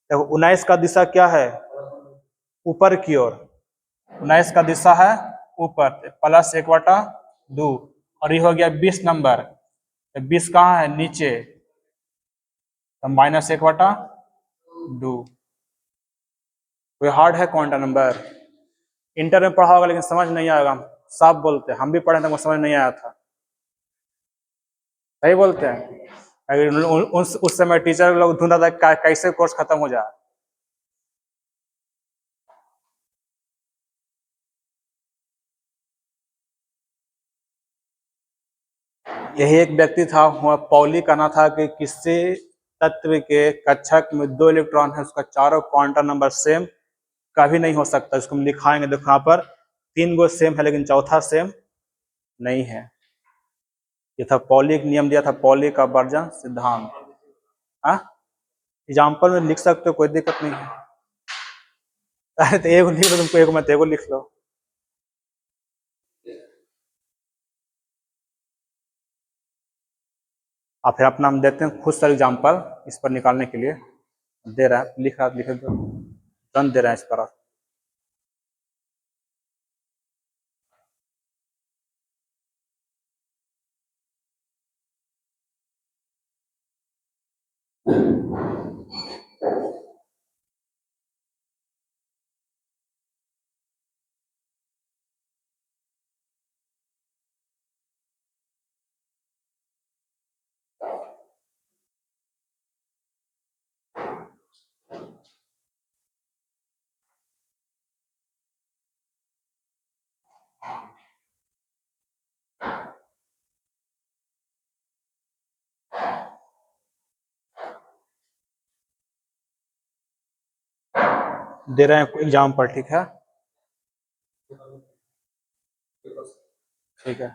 देखो 19 का दिशा क्या है, ऊपर की ओर। 19 का दिशा है ऊपर, प्लस 1/2। और ये हो गया 20 नंबर, 20 कहाँ है, नीचे, तो माइनस 1/2। कोई हार्ड है क्वांटम नंबर, इंटर में पढ़ा होगा लेकिन समझ नहीं आएगा। साफ बोलते हैं, हम भी पढ़े थे, वो समझ नहीं आया था। सही बोलते हैं। अगर उस समय टीचर लोग ढूंढा था कैसे कोर्स खत्म हो जाए। यही एक व्यक्ति था, पौली कहना था कि किसी तत्व के कक्षक में 2 इलेक्ट्रॉन है, उसका चारों क्वांटम नंबर सेम कभी नहीं हो सकता। इसको हम दिखाएंगे, देखो यहाँ पर 3 गो सेम है लेकिन चौथा सेम नहीं है। ये था पौली नियम, दिया था पौली का वर्जन सिद्धांत। हाँ, एग्जाम्पल में लिख सकते हो, कोई दिक्कत नहीं है। अरे तो एगो लिख लो, तुमको एगो मत, एगो लिख लो। और फिर अपना हम देखते हैं खुद से एग्जाम्पल इस पर निकालने के लिए दे रहा है, लिख रहा, लिख दो, तुरंत दे रहा है इस पर। दे रहे हैं एग्जाम्पल, ठीक है, ठीक है।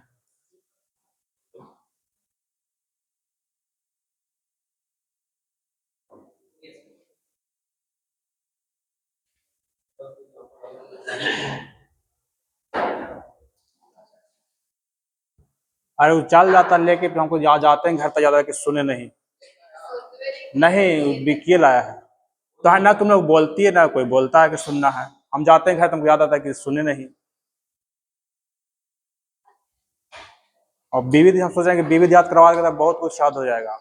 अरे वो चल जाता लेके, फिर हमको जाते हैं घर तक, जाता है कि सुने नहीं। नहीं, बिकिए लाया है तो है ना, तुम लोग बोलती है ना, कोई बोलता है कि सुनना है, हम जाते हैं घर, तुमको याद आता है कि सुने नहीं। और बीवी हम सोच रहे हैं कि बीवी याद करवा के तो बहुत कुछ याद हो जाएगा।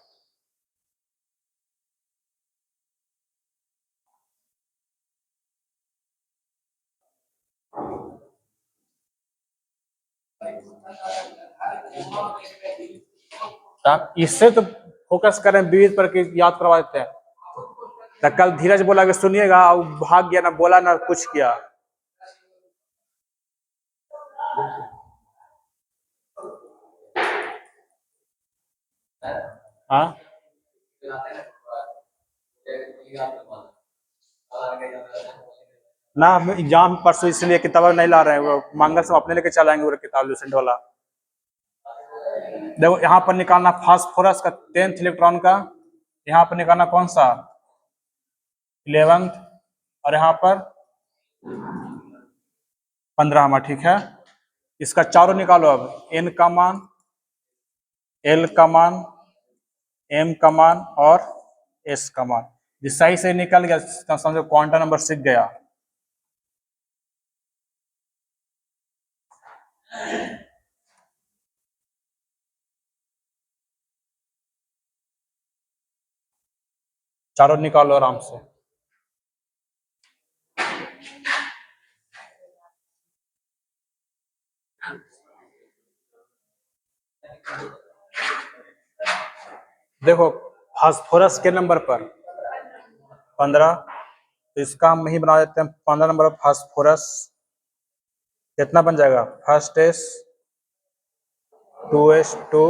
तो आप इससे तो फोकस करें बीवी पर कि याद करवा देते हैं। तो कल धीरज बोला कि सुनिएगा, वो भाग गया, ना बोला ना कुछ किया। हाँ, ना हम एग्जाम परसों इसलिए किताब नहीं ला रहे हैं, वो मंगल से अपने लेके चलाएंगे वो किताब लूसेंट वाला। देखो यहाँ पर निकालना फास्फोरस का 10th इलेक्ट्रॉन का, यहाँ पर निकालना कौन सा 11th, और यहाँ पर 15वां, ठीक है। इसका चारों निकालो अब, एन का मान, एल का मान, एम का मान और एस का मान। जिस सही से निकल गया तो समझो क्वांटम नंबर सीख गया। चारों निकालो आराम से। देखो फास्फोरस के नंबर पर 15, तो इसका हम ही बना देते हैं 15 नंबर फास्फोरस। कितना बन जाएगा, first S, 2s2,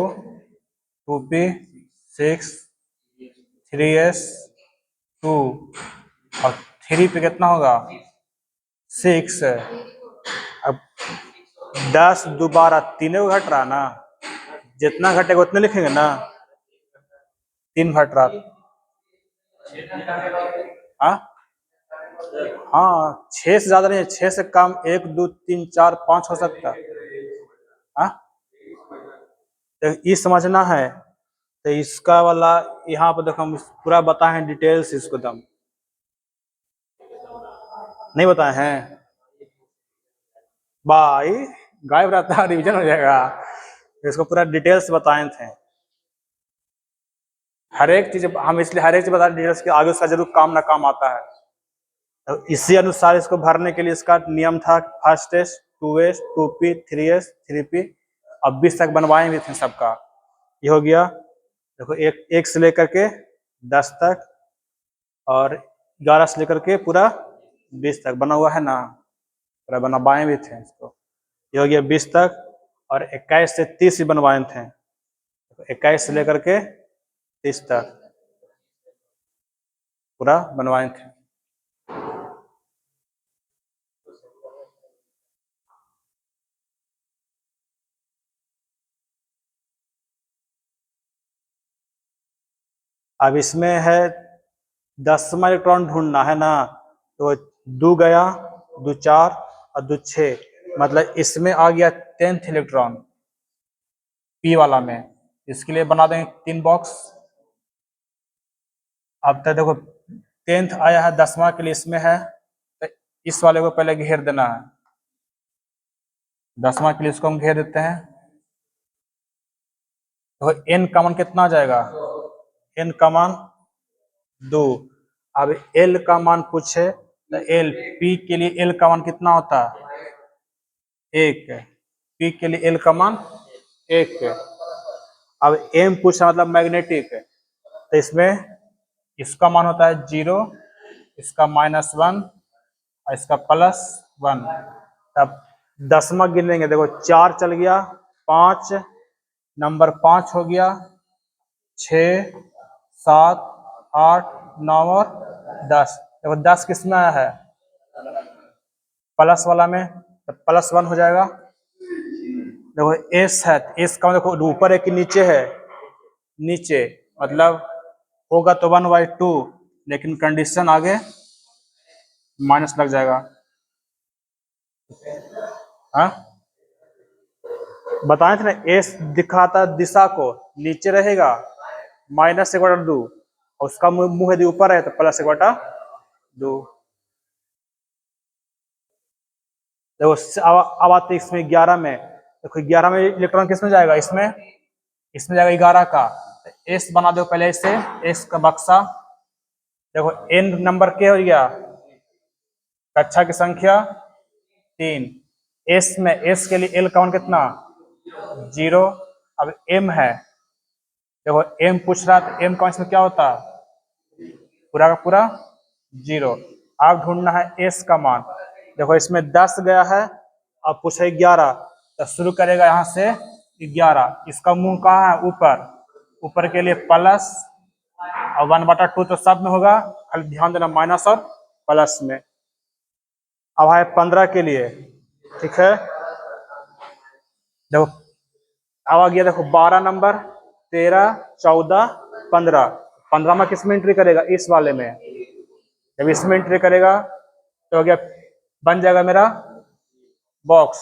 2p6, 3s2, और 3 पे कितना होगा 6। अब 10 दोबारा तीनों घट रहा ना, जितना घटेगा उतने लिखेंगे ना, 3 घट रहा। हाँ, हाँ, 6 से ज्यादा नहीं, 6 से कम 1 2 3 4 5 हो सकता है। हाँ, तो ये समझना है। तो इसका वाला यहाँ पर देखो, हम पूरा बताए हैं डिटेल्स, इसको दम नहीं बताए हैं भाई, गायब रहता है, रिवीजन हो जाएगा। इसको पूरा डिटेल्स बताए थे, हर एक चीज हम इसलिए हर एक चीज बता रहे डिटेल्स के, आगे उसका जरूर काम ना काम आता है। तो इसी अनुसार इसको भरने के लिए इसका नियम था, first S, 2s, 2p, 3s, 3p, अब 20 तक बनवाए भी थे सबका। ये हो गया, देखो एक से लेकर के 10 तक, और 11 से लेकर के पूरा 20 तक बना हुआ है ना, पूरा बनवाए भी थे इसको। ये हो गया 20 तक, और 21 से 30 भी बनवाए थे, 21 से लेकर के 30 तक पूरा बनवाए थे। अब इसमें है 10वां इलेक्ट्रॉन ढूंढना है ना, तो 2 गया, 2 4 और 2 6, मतलब इसमें आ गया 10th इलेक्ट्रॉन पी वाला में। इसके लिए बना देंगे 3 बॉक्स। अब तक देखो 10th आया है, 10वां के लिए इसमें है, तो इस वाले को पहले घेर देना है। 10वां के लिए इसको हम घेर देते हैं। तो n का मान कितना आ जाएगा, n का मान 2। अब l का मान पूछे तो l p के लिए l का मान कितना होता है, 1। p के लिए l का मान 1। अब m पूछा मतलब मैग्नेटिक, तो इसमें इसका मान होता है 0, इसका -1 और इसका +1। तब 10वां गिनेंगे, देखो 4 चल गया, 5 नंबर 5 हो गया, 6 7 8 9 और 10। देखो 10 किस में आया है, प्लस वाला में, तो +1 हो जाएगा। देखो एस है, एस का देखो ऊपर है कि नीचे है, नीचे, मतलब होगा तो 1/2, लेकिन कंडीशन आगे माइनस लग जाएगा। हाँ बताए थे ना, एस दिखाता दिशा को, नीचे रहेगा -1/2, उसका मुंह यदि ऊपर है तो +1/2। देखो अब आते इसमें 11 में। देखो 11 में इलेक्ट्रॉन किस में जाएगा, इसमें जाएगा 11 का। एस बना दो पहले इसे, एस का बक्सा। देखो एन नंबर क्या हो गया, कक्षा की संख्या 3। एस में, एस के लिए एल का मान कितना, 0। अब एम है, देखो एम पूछ रहा है, तो एम का इसमें क्या होता है, पूरा का पूरा 0। अब ढूंढना है एस का मान। देखो इसमें 10 गया है, अब पूछे 11, तो शुरू करेगा यहाँ से 11। इसका मुंह कहाँ है, ऊपर, ऊपर के लिए प्लस, और 1/2 तो सब में होगा, खाली ध्यान देना माइनस और प्लस में। अब है 15 के लिए, ठीक है। देखो अब आ गया, देखो 12 नंबर, 13 14 15। 15 में किस में एंट्री करेगा, इस वाले में। जब इसमें एंट्री करेगा तो हो गया, बन जाएगा मेरा बॉक्स।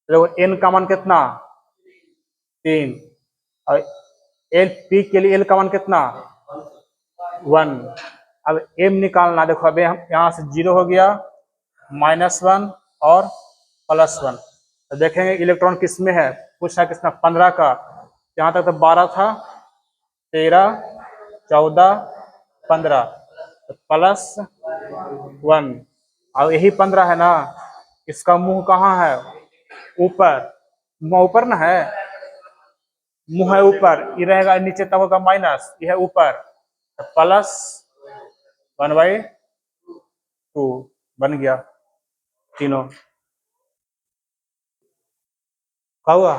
देखो एन का मान कितना, 3। और एल पी के लिए एल का मान कितना, 1। अब एम निकालना, देखो अभी हम यहाँ से 0 हो गया, -1 और +1। तो देखेंगे इलेक्ट्रॉन किस में है, पूछा किसना, 15 का। यहाँ तक तो 12 था, 13 14 15, तो +1। और यही 15 है ना, इसका मुंह कहाँ है, ऊपर, मुंह ऊपर ना है, मुंह है ऊपर, ये रहेगा नीचे, तब होगा माइनस, ये है ऊपर, तो +1/2 बन गया तीनों। क्या हुआ,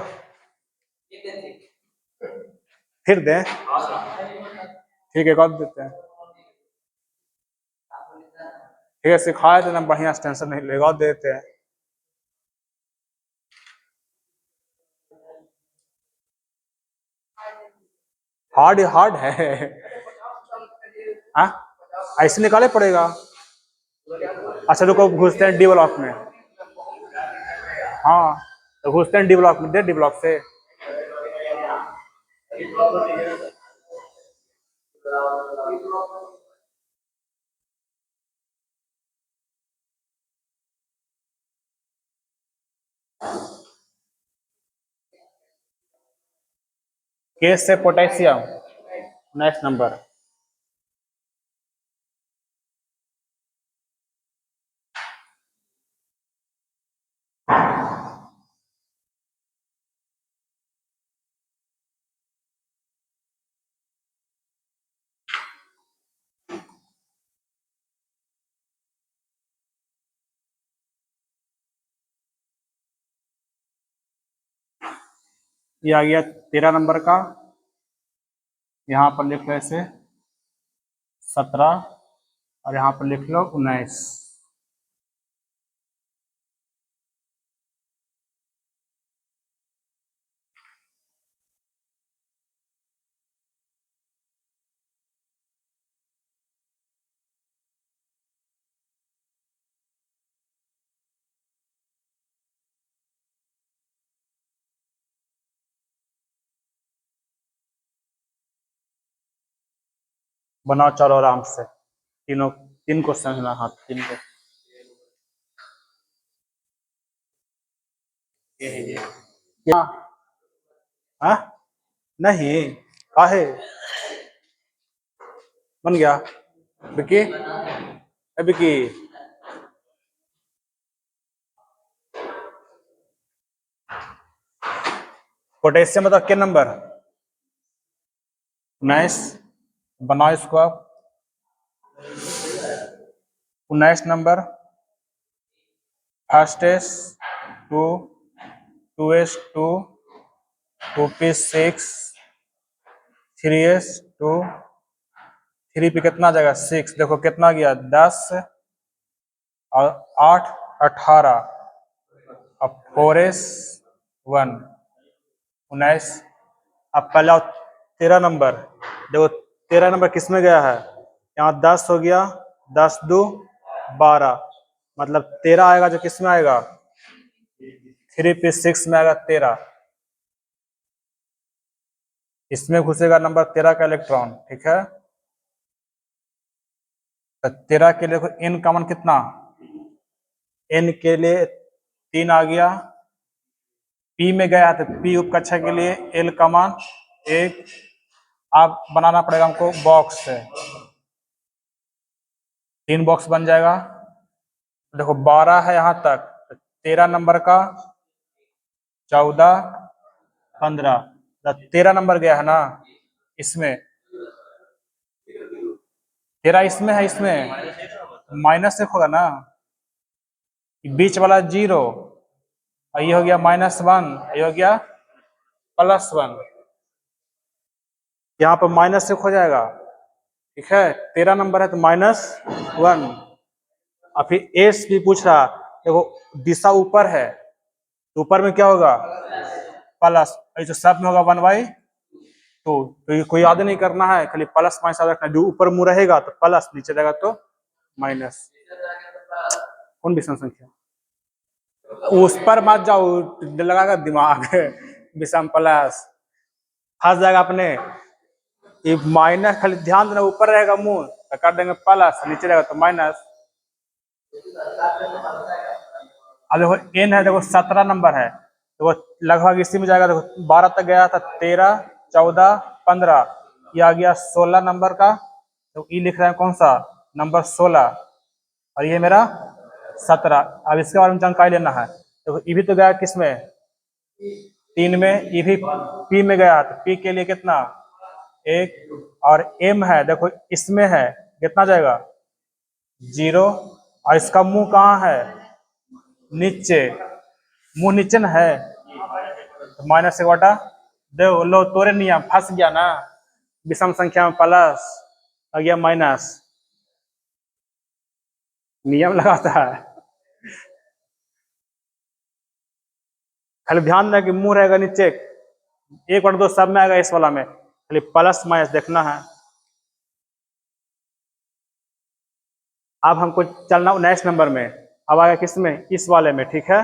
फिर दें, ठीक है, कर देते हैं। ठीक है, सिखाए थे ना बढ़िया, टेंशन नहीं लेगा, देते हैं। हार्ड हार्ड है। हाँ ऐसे निकाले पड़ेगा। अच्छा रुको, घुसते हैं डी ब्लॉक में। हाँ तो घुसते हैं डी ब्लॉक में, दे डी ब्लॉक से। केस से पोटेशियम, नेक्स्ट नंबर। ये आ गया 13 नंबर का, यहाँ पर लिख लो ऐसे 17, और यहाँ पर लिख लो 19। बनाओ चलो आराम से, तीन क्वेश्चन है ना, हाँ 3 को। क्या? हाँ नहीं, काहे बन गया विकी? विकी पोटेशियम मतलब क्या नंबर? 19। बनाओ इसको आप, 19 number. First S 2, 2s 2, 2p 6, 3s 2, 3 पे कितना आ जाएगा 6, देखो कितना गया 10 और 8 18, अब 4s 1 19। अब पहले आओ 13 नंबर, देखो 13 नंबर किस में गया है, यहाँ 10 हो गया, 10 2 12, मतलब 13 आएगा जो किस में आएगा 3p 6 में आएगा 13, इसमें घुसेगा नंबर 13 का इलेक्ट्रॉन, ठीक है। तो 13 के लिए n का मान कितना, n के लिए 3 आ गया, p में गया तो p उप कक्षा के लिए l का मान 1। अब बनाना पड़ेगा हमको बॉक्स से, 3 बॉक्स बन जाएगा। देखो 12 है यहाँ तक, 13 नंबर का 14 15, 13 नंबर गया है ना इसमें, 13 इसमें है, इसमें -1 होगा ना, बीच वाला 0, और ये हो गया -1, ये हो गया +1, यहाँ पर -1 हो जाएगा, ठीक है। 13 नंबर है तो -1, और फिर एस भी पूछ रहा, देखो दिशा ऊपर है तो ऊपर में क्या होगा प्लस, जो सब में होगा 1/2, तो ये कोई याद नहीं करना है, खाली प्लस माइनस याद रखना है, जो ऊपर मुंह रहेगा तो प्लस, नीचे रहेगा तो माइनस। कौन विषम संख्या, उस पर मत जाओ, लगाएगा दिमाग विषम प्लस फंस जाएगा अपने, ये माइनस खाली ध्यान देना, ऊपर रहेगा मुंह तो कर देंगे प्लस, नीचे रहेगा तो माइनस। अब देखो n है, देखो 17 नंबर है, तो वो लगभग इसी में जाएगा, देखो 12 तक गया था, 13 14 15, ये आ गया 16 नंबर का, तो ई लिख रहे हैं कौन सा नंबर 16, और ये मेरा 17। अब इसके बारे में जानकारी लेना है, देखो ई भी तो गया किस में 3 में, ई भी पी में गया, तो पी के लिए कितना 1, और m है देखो इसमें है, कितना जाएगा 0, और इसका मुंह कहाँ है नीचे, मुंह नीचे न है, तो -1/, देखो लो तोरे नियम फंस गया ना, विषम संख्या में प्लस आ गया माइनस, नियम लगाता है, खाली ध्यान देना कि मुंह रहेगा नीचे, 1/2 सब में आएगा, इस वाला में खाली प्लस माइनस देखना है। अब हमको चलना 19 नंबर में, अब आएगा किस में इस वाले में, ठीक है।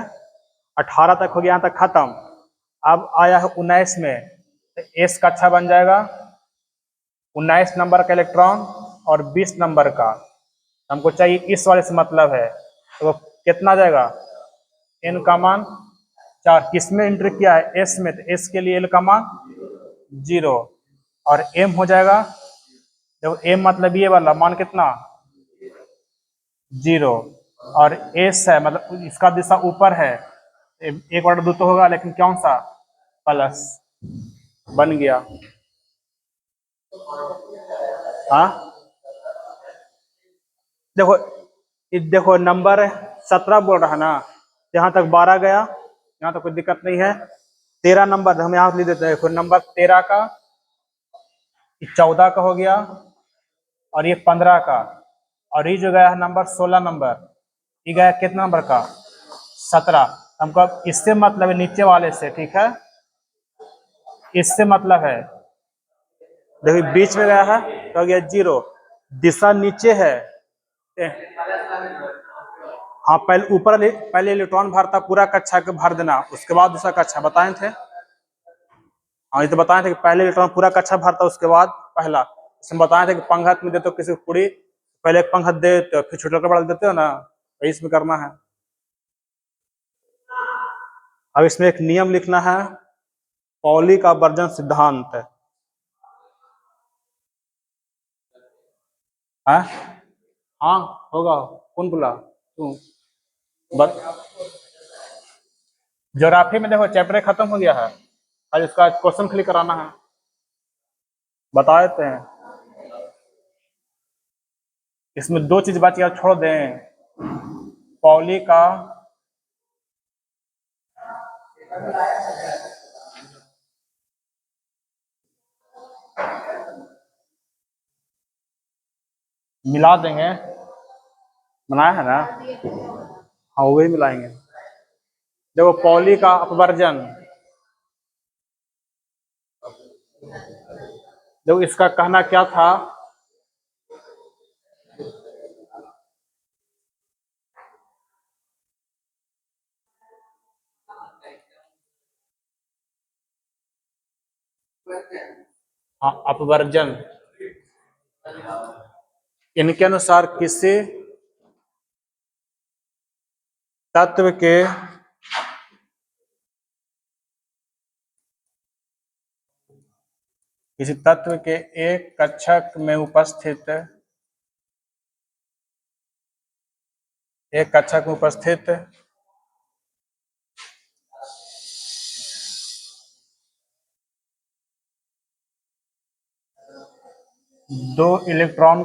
18 तक हो गया, यहाँ तक खत्म, अब आया है 19 में, तो एस का अच्छा बन जाएगा 19 नंबर का इलेक्ट्रॉन और 20 नंबर का, हमको चाहिए इस वाले से मतलब है, तो कितना जाएगा n का मान 4, किसमें एंट्री किया है s में, तो s के लिए l का मान 0, और m हो जाएगा, देखो m मतलब ये वाला मान कितना 0, और s है मतलब इसका दिशा ऊपर है, 1/2 तो होगा, लेकिन कौन सा प्लस, बन गया। हाँ देखो, देखो नंबर 17 बोल रहा है ना, यहाँ तक 12 गया, यहाँ तक कोई दिक्कत नहीं है। 13 नंबर हम यहाँ लिख देते हैं, देखो नंबर 13 का, 14 का हो गया, और ये 15 का, और ये जो गया है नंबर 16 नंबर, ये गया कितना नंबर का 17, हमको इससे मतलब है नीचे वाले से, ठीक है, इससे मतलब है, देखो बीच में गया है तो गया 0, दिशा नीचे है, हाँ पहले ऊपर पहले इलेक्ट्रॉन भरता पूरा कक्षा के भर देना, उसके बाद दूसरा कक्षा बताए थे, हाँ ये तो बताए थे कि पहले इलेक्ट्रॉन पूरा कक्षा भरता उसके बाद पहला, इसमें बताए थे कि पंखा में देते हो किसी को पूरी, पहले एक पंखा दे देते हो फिर छोटा बड़ा देते हो ना, वही इसमें करना है। अब इसमें एक नियम लिखना है, पॉली का वर्जन सिद्धांत है। हाँ होगा, कौन बोला तू? बस ज्योग्राफी में देखो चैप्टर खत्म हो गया है, आज इसका क्वेश्चन क्लिक कराना है, बता देते हैं। इसमें दो चीज बच गया, छोड़ दें। पॉली का मिला देंगे, बनाया है ना, हाँ वही मिलाएंगे। देखो पॉली का अपवर्जन, देखो इसका कहना क्या था, हाँ अपवर्जन, इनके अनुसार किसी तत्व के एक कक्षक में उपस्थित दो इलेक्ट्रॉन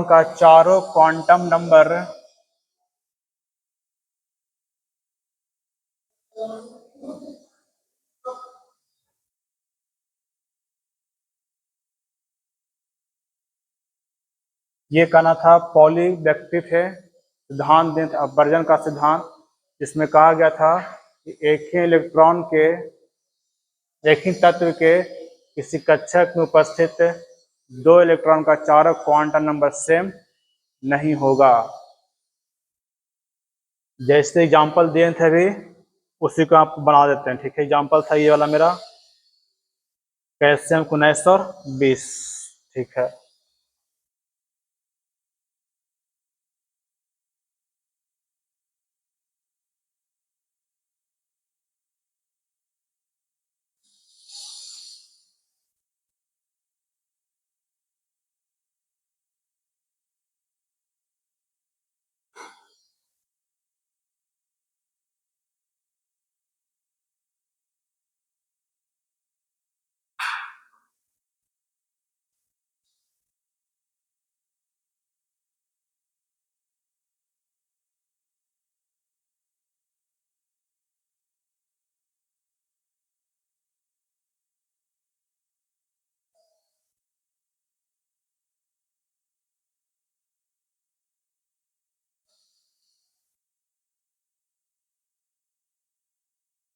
का चारों क्वांटम नंबर ये कहना था पॉली व्यक्ति थे, सिद्धांत दें अपवर्जन का सिद्धांत, जिसमें कहा गया था कि एक ही तत्व के किसी कक्षक में उपस्थित दो इलेक्ट्रॉन का चारों क्वांटम नंबर सेम नहीं होगा। जैसे एग्जाम्पल दिए थे अभी, उसी को आप बना देते हैं, ठीक है। एग्जाम्पल था ये वाला मेरा, कैल्शियम को 1920, ठीक है।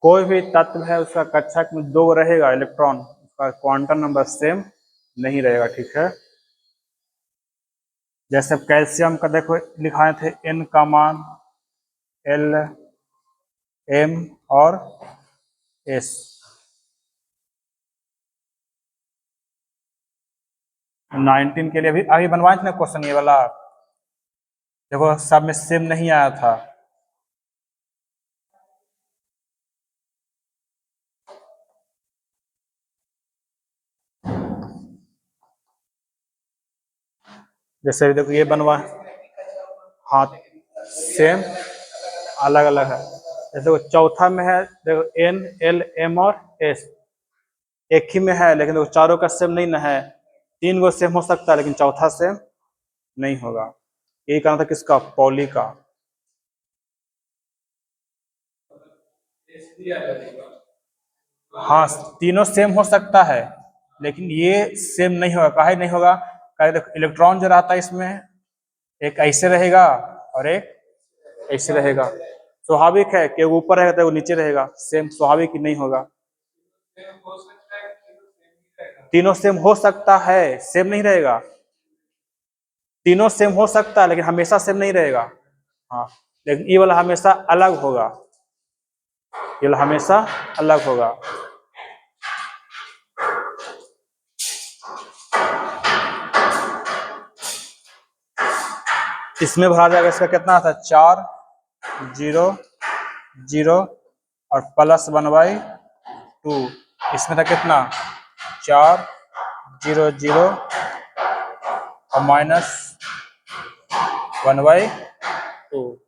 कोई भी तत्व है उसका कक्षक में दो रहेगा इलेक्ट्रॉन, उसका क्वांटम नंबर सेम नहीं रहेगा, ठीक है। जैसे कैल्शियम का देखो लिखाए थे, N का मान L, M और S। नाइनटीन के लिए अभी अभी बनवाए थे ना क्वेश्चन ये वाला, देखो सब में सेम नहीं आया था। जैसे अभी देखो ये बनवा, हाँ सेम अलग अलग है। जैसे देखो चौथा में है, देखो N, L, M और S एक ही में है, लेकिन देखो चारों का सेम नहीं ना है। तीन गो सेम हो सकता है लेकिन चौथा सेम नहीं होगा। यही कहना था किसका, पॉली का। हाँ तीनों सेम हो सकता है लेकिन ये सेम नहीं होगा, काहे नहीं होगा, काहे देखो इलेक्ट्रॉन जो रहता है इसमें एक ऐसे रहेगा और एक ऐसे रहेगा, स्वाभाविक है कि वो ऊपर रहेगा तो वो नीचे रहेगा, सेम स्वाभाविक ही नहीं होगा। तीनों सेम हो सकता है, सेम नहीं रहेगा। तीनों सेम हो सकता है लेकिन हमेशा सेम नहीं रहेगा। हाँ लेकिन ये वाला हमेशा अलग होगा, ये वाला हमेशा अलग होगा। इसमें भरा जाएगा, इसका कितना था 4 0 0 और प्लस 1/2। इसमें था कितना 4 0 0 और माइनस 1/2।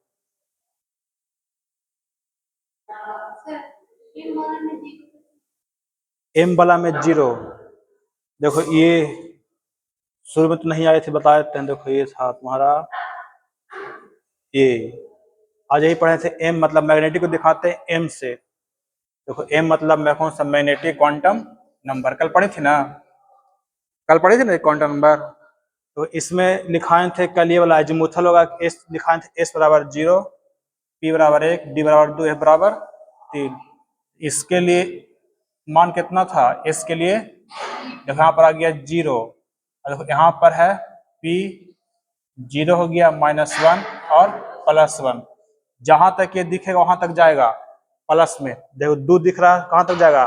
एम वाला में 0, देखो ये शुरू में तो नहीं आए थे, बता देते हैं। देखो ये था तुम्हारा, ये आज यही पढ़े थे। एम मतलब मैग्नेटिक को दिखाते हैं एम से। देखो एम मतलब मैं कौन सा, मैग्नेटिक क्वांटम नंबर। कल पढ़ी थी ना, कल पढ़ी थी ना क्वांटम नंबर। तो इसमें लिखाए थे कल ये वाला अजीमुथल होगा, एस लिखाए थे एस बराबर 0, पी बराबर 1, डी बराबर 2, एफ बराबर 3। इसके लिए मान कितना था एस के लिए, देखो यहाँ पर आ गया 0, देखो यहाँ पर है पी 0 हो गया, -1 और +1। जहां तक ये दिखेगा वहां तक जाएगा प्लस में। देखो 2 दिख रहा है, कहां तक जाएगा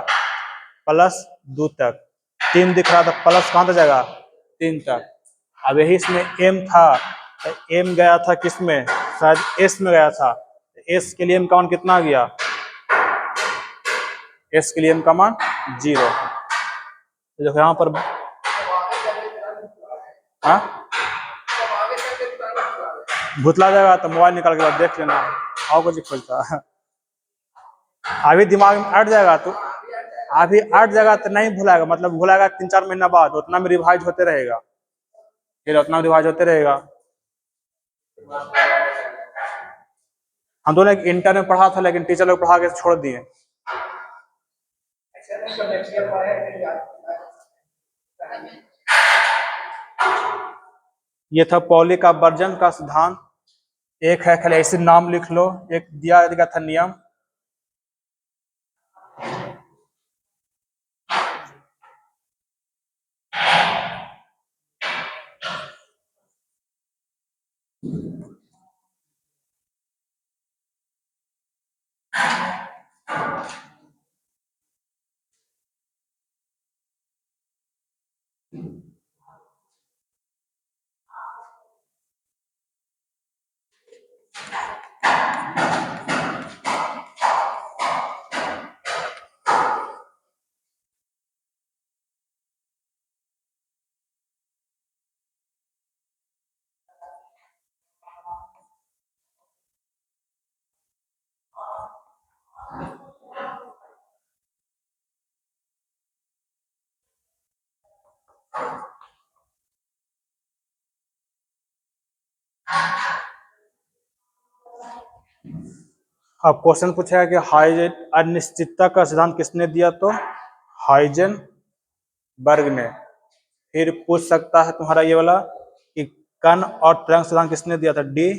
+2 तक। 3 दिख रहा था, प्लस कहां तक जाएगा 3 तक। अब यही इसमें एम था, तो एम गया था किसमें, शायद एस में गया था। एस के लिए एम का मान कितना आ गया, एस के लिए एम का मान 0। देखो यहाँ पर भुतला जाएगा तो मोबाइल निकाल के देख लेना, आओ कुछ खोजता। अभी दिमाग में अट जाएगा तो, अभी अट जाएगा तो नहीं भुलाएगा, मतलब भुलाएगा 3-4 महीना बाद, उतना में रिवाइज होते रहेगा, फिर उतना रिवाइज होते रहेगा। हम दोनों इंटर में पढ़ा था, लेकिन टीचर लोग पढ़ा के छोड़ दिए। ये था पॉली का वर्जन का सिद्धांत। एक है, खाली ऐसे नाम लिख लो। एक दिया गया था नियम, अब क्वेश्चन पूछेगा कि हाइजेन अनिश्चितता का सिद्धांत किसने दिया, तो हाइजेनबर्ग ने। फिर पूछ सकता है तुम्हारा ये वाला कि कण और तरंग सिद्धांत किसने दिया था, डी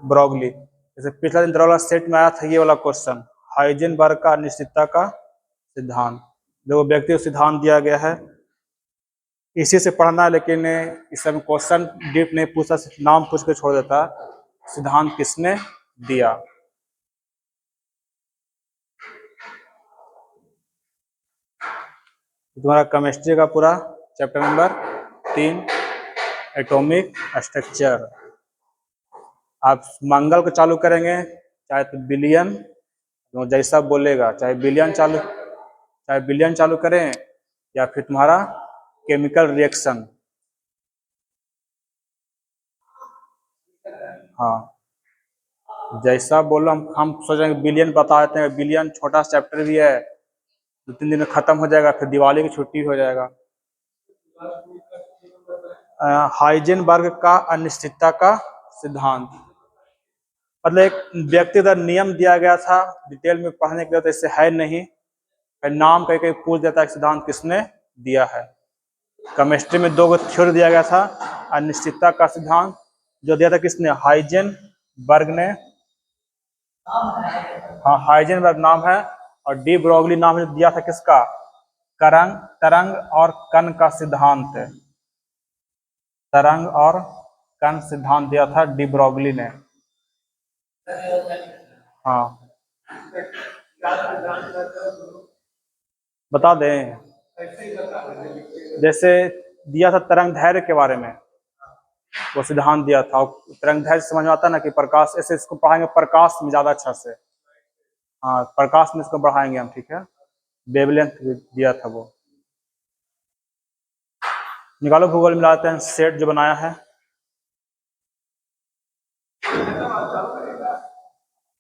ब्रॉगली। जैसे पिछला दिन वाला सेट में आया था ये वाला क्वेश्चन, हाइजेनबर्ग का अनिश्चितता का सिद्धांत। जो व्यक्ति सिद्धांत दिया गया है, इसी से पढ़ना है, लेकिन इस समय क्वेश्चन डीप नहीं पूछा, नाम पूछ के छोड़ देता। सिद्धांत किसने दिया। तुम्हारा केमिस्ट्री का पूरा चैप्टर नंबर 3 एटॉमिक स्ट्रक्चर। आप मंगल को चालू करेंगे, चाहे तो बिलियन, तो जैसा बोलेगा, चाहे बिलियन चालू करें, या फिर तुम्हारा केमिकल रिएक्शन। हाँ, जैसा बोलो, हम सोच रहे हैं बिलियन बता देते हैं। बिलियन छोटा चैप्टर भी है, 2-3 दिन में खत्म हो जाएगा, फिर दिवाली की छुट्टी हो जाएगा। हाइजेनबर्ग का अनिश्चितता का सिद्धांत मतलब एक व्यक्तिगत नियम दिया गया था, डिटेल में पढ़ने के लिए तो इससे है नहीं, नाम कहीं कहीं पूछ देता है सिद्धांत किसने दिया है। केमिस्ट्री में 2 थ्योरी दिया गया था, अनिश्चितता का सिद्धांत जो दिया था किसने, हाइजेनबर्ग ने। हाँ, हाइजेनबर्ग नाम है, और डी ब्रोगली नाम दिया था किसका, तरंग और कण का सिद्धांत। तरंग और कण सिद्धांत दिया था डी ब्रोगली ने। हाँ बता दें, जैसे दिया था तरंग दैर्घ्य के बारे में, वो सिद्धांत दिया था। तरंग दैर्घ्य समझ में आता है ना कि प्रकाश, ऐसे इसको पढ़ाएंगे प्रकाश में ज्यादा अच्छा से। हाँ प्रकाश में इसको बढ़ाएंगे हम, ठीक है। वेवलेंथ दिया था वो। निकालो गूगल में, लाते हैं सेट जो बनाया है।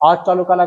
आज चालू करा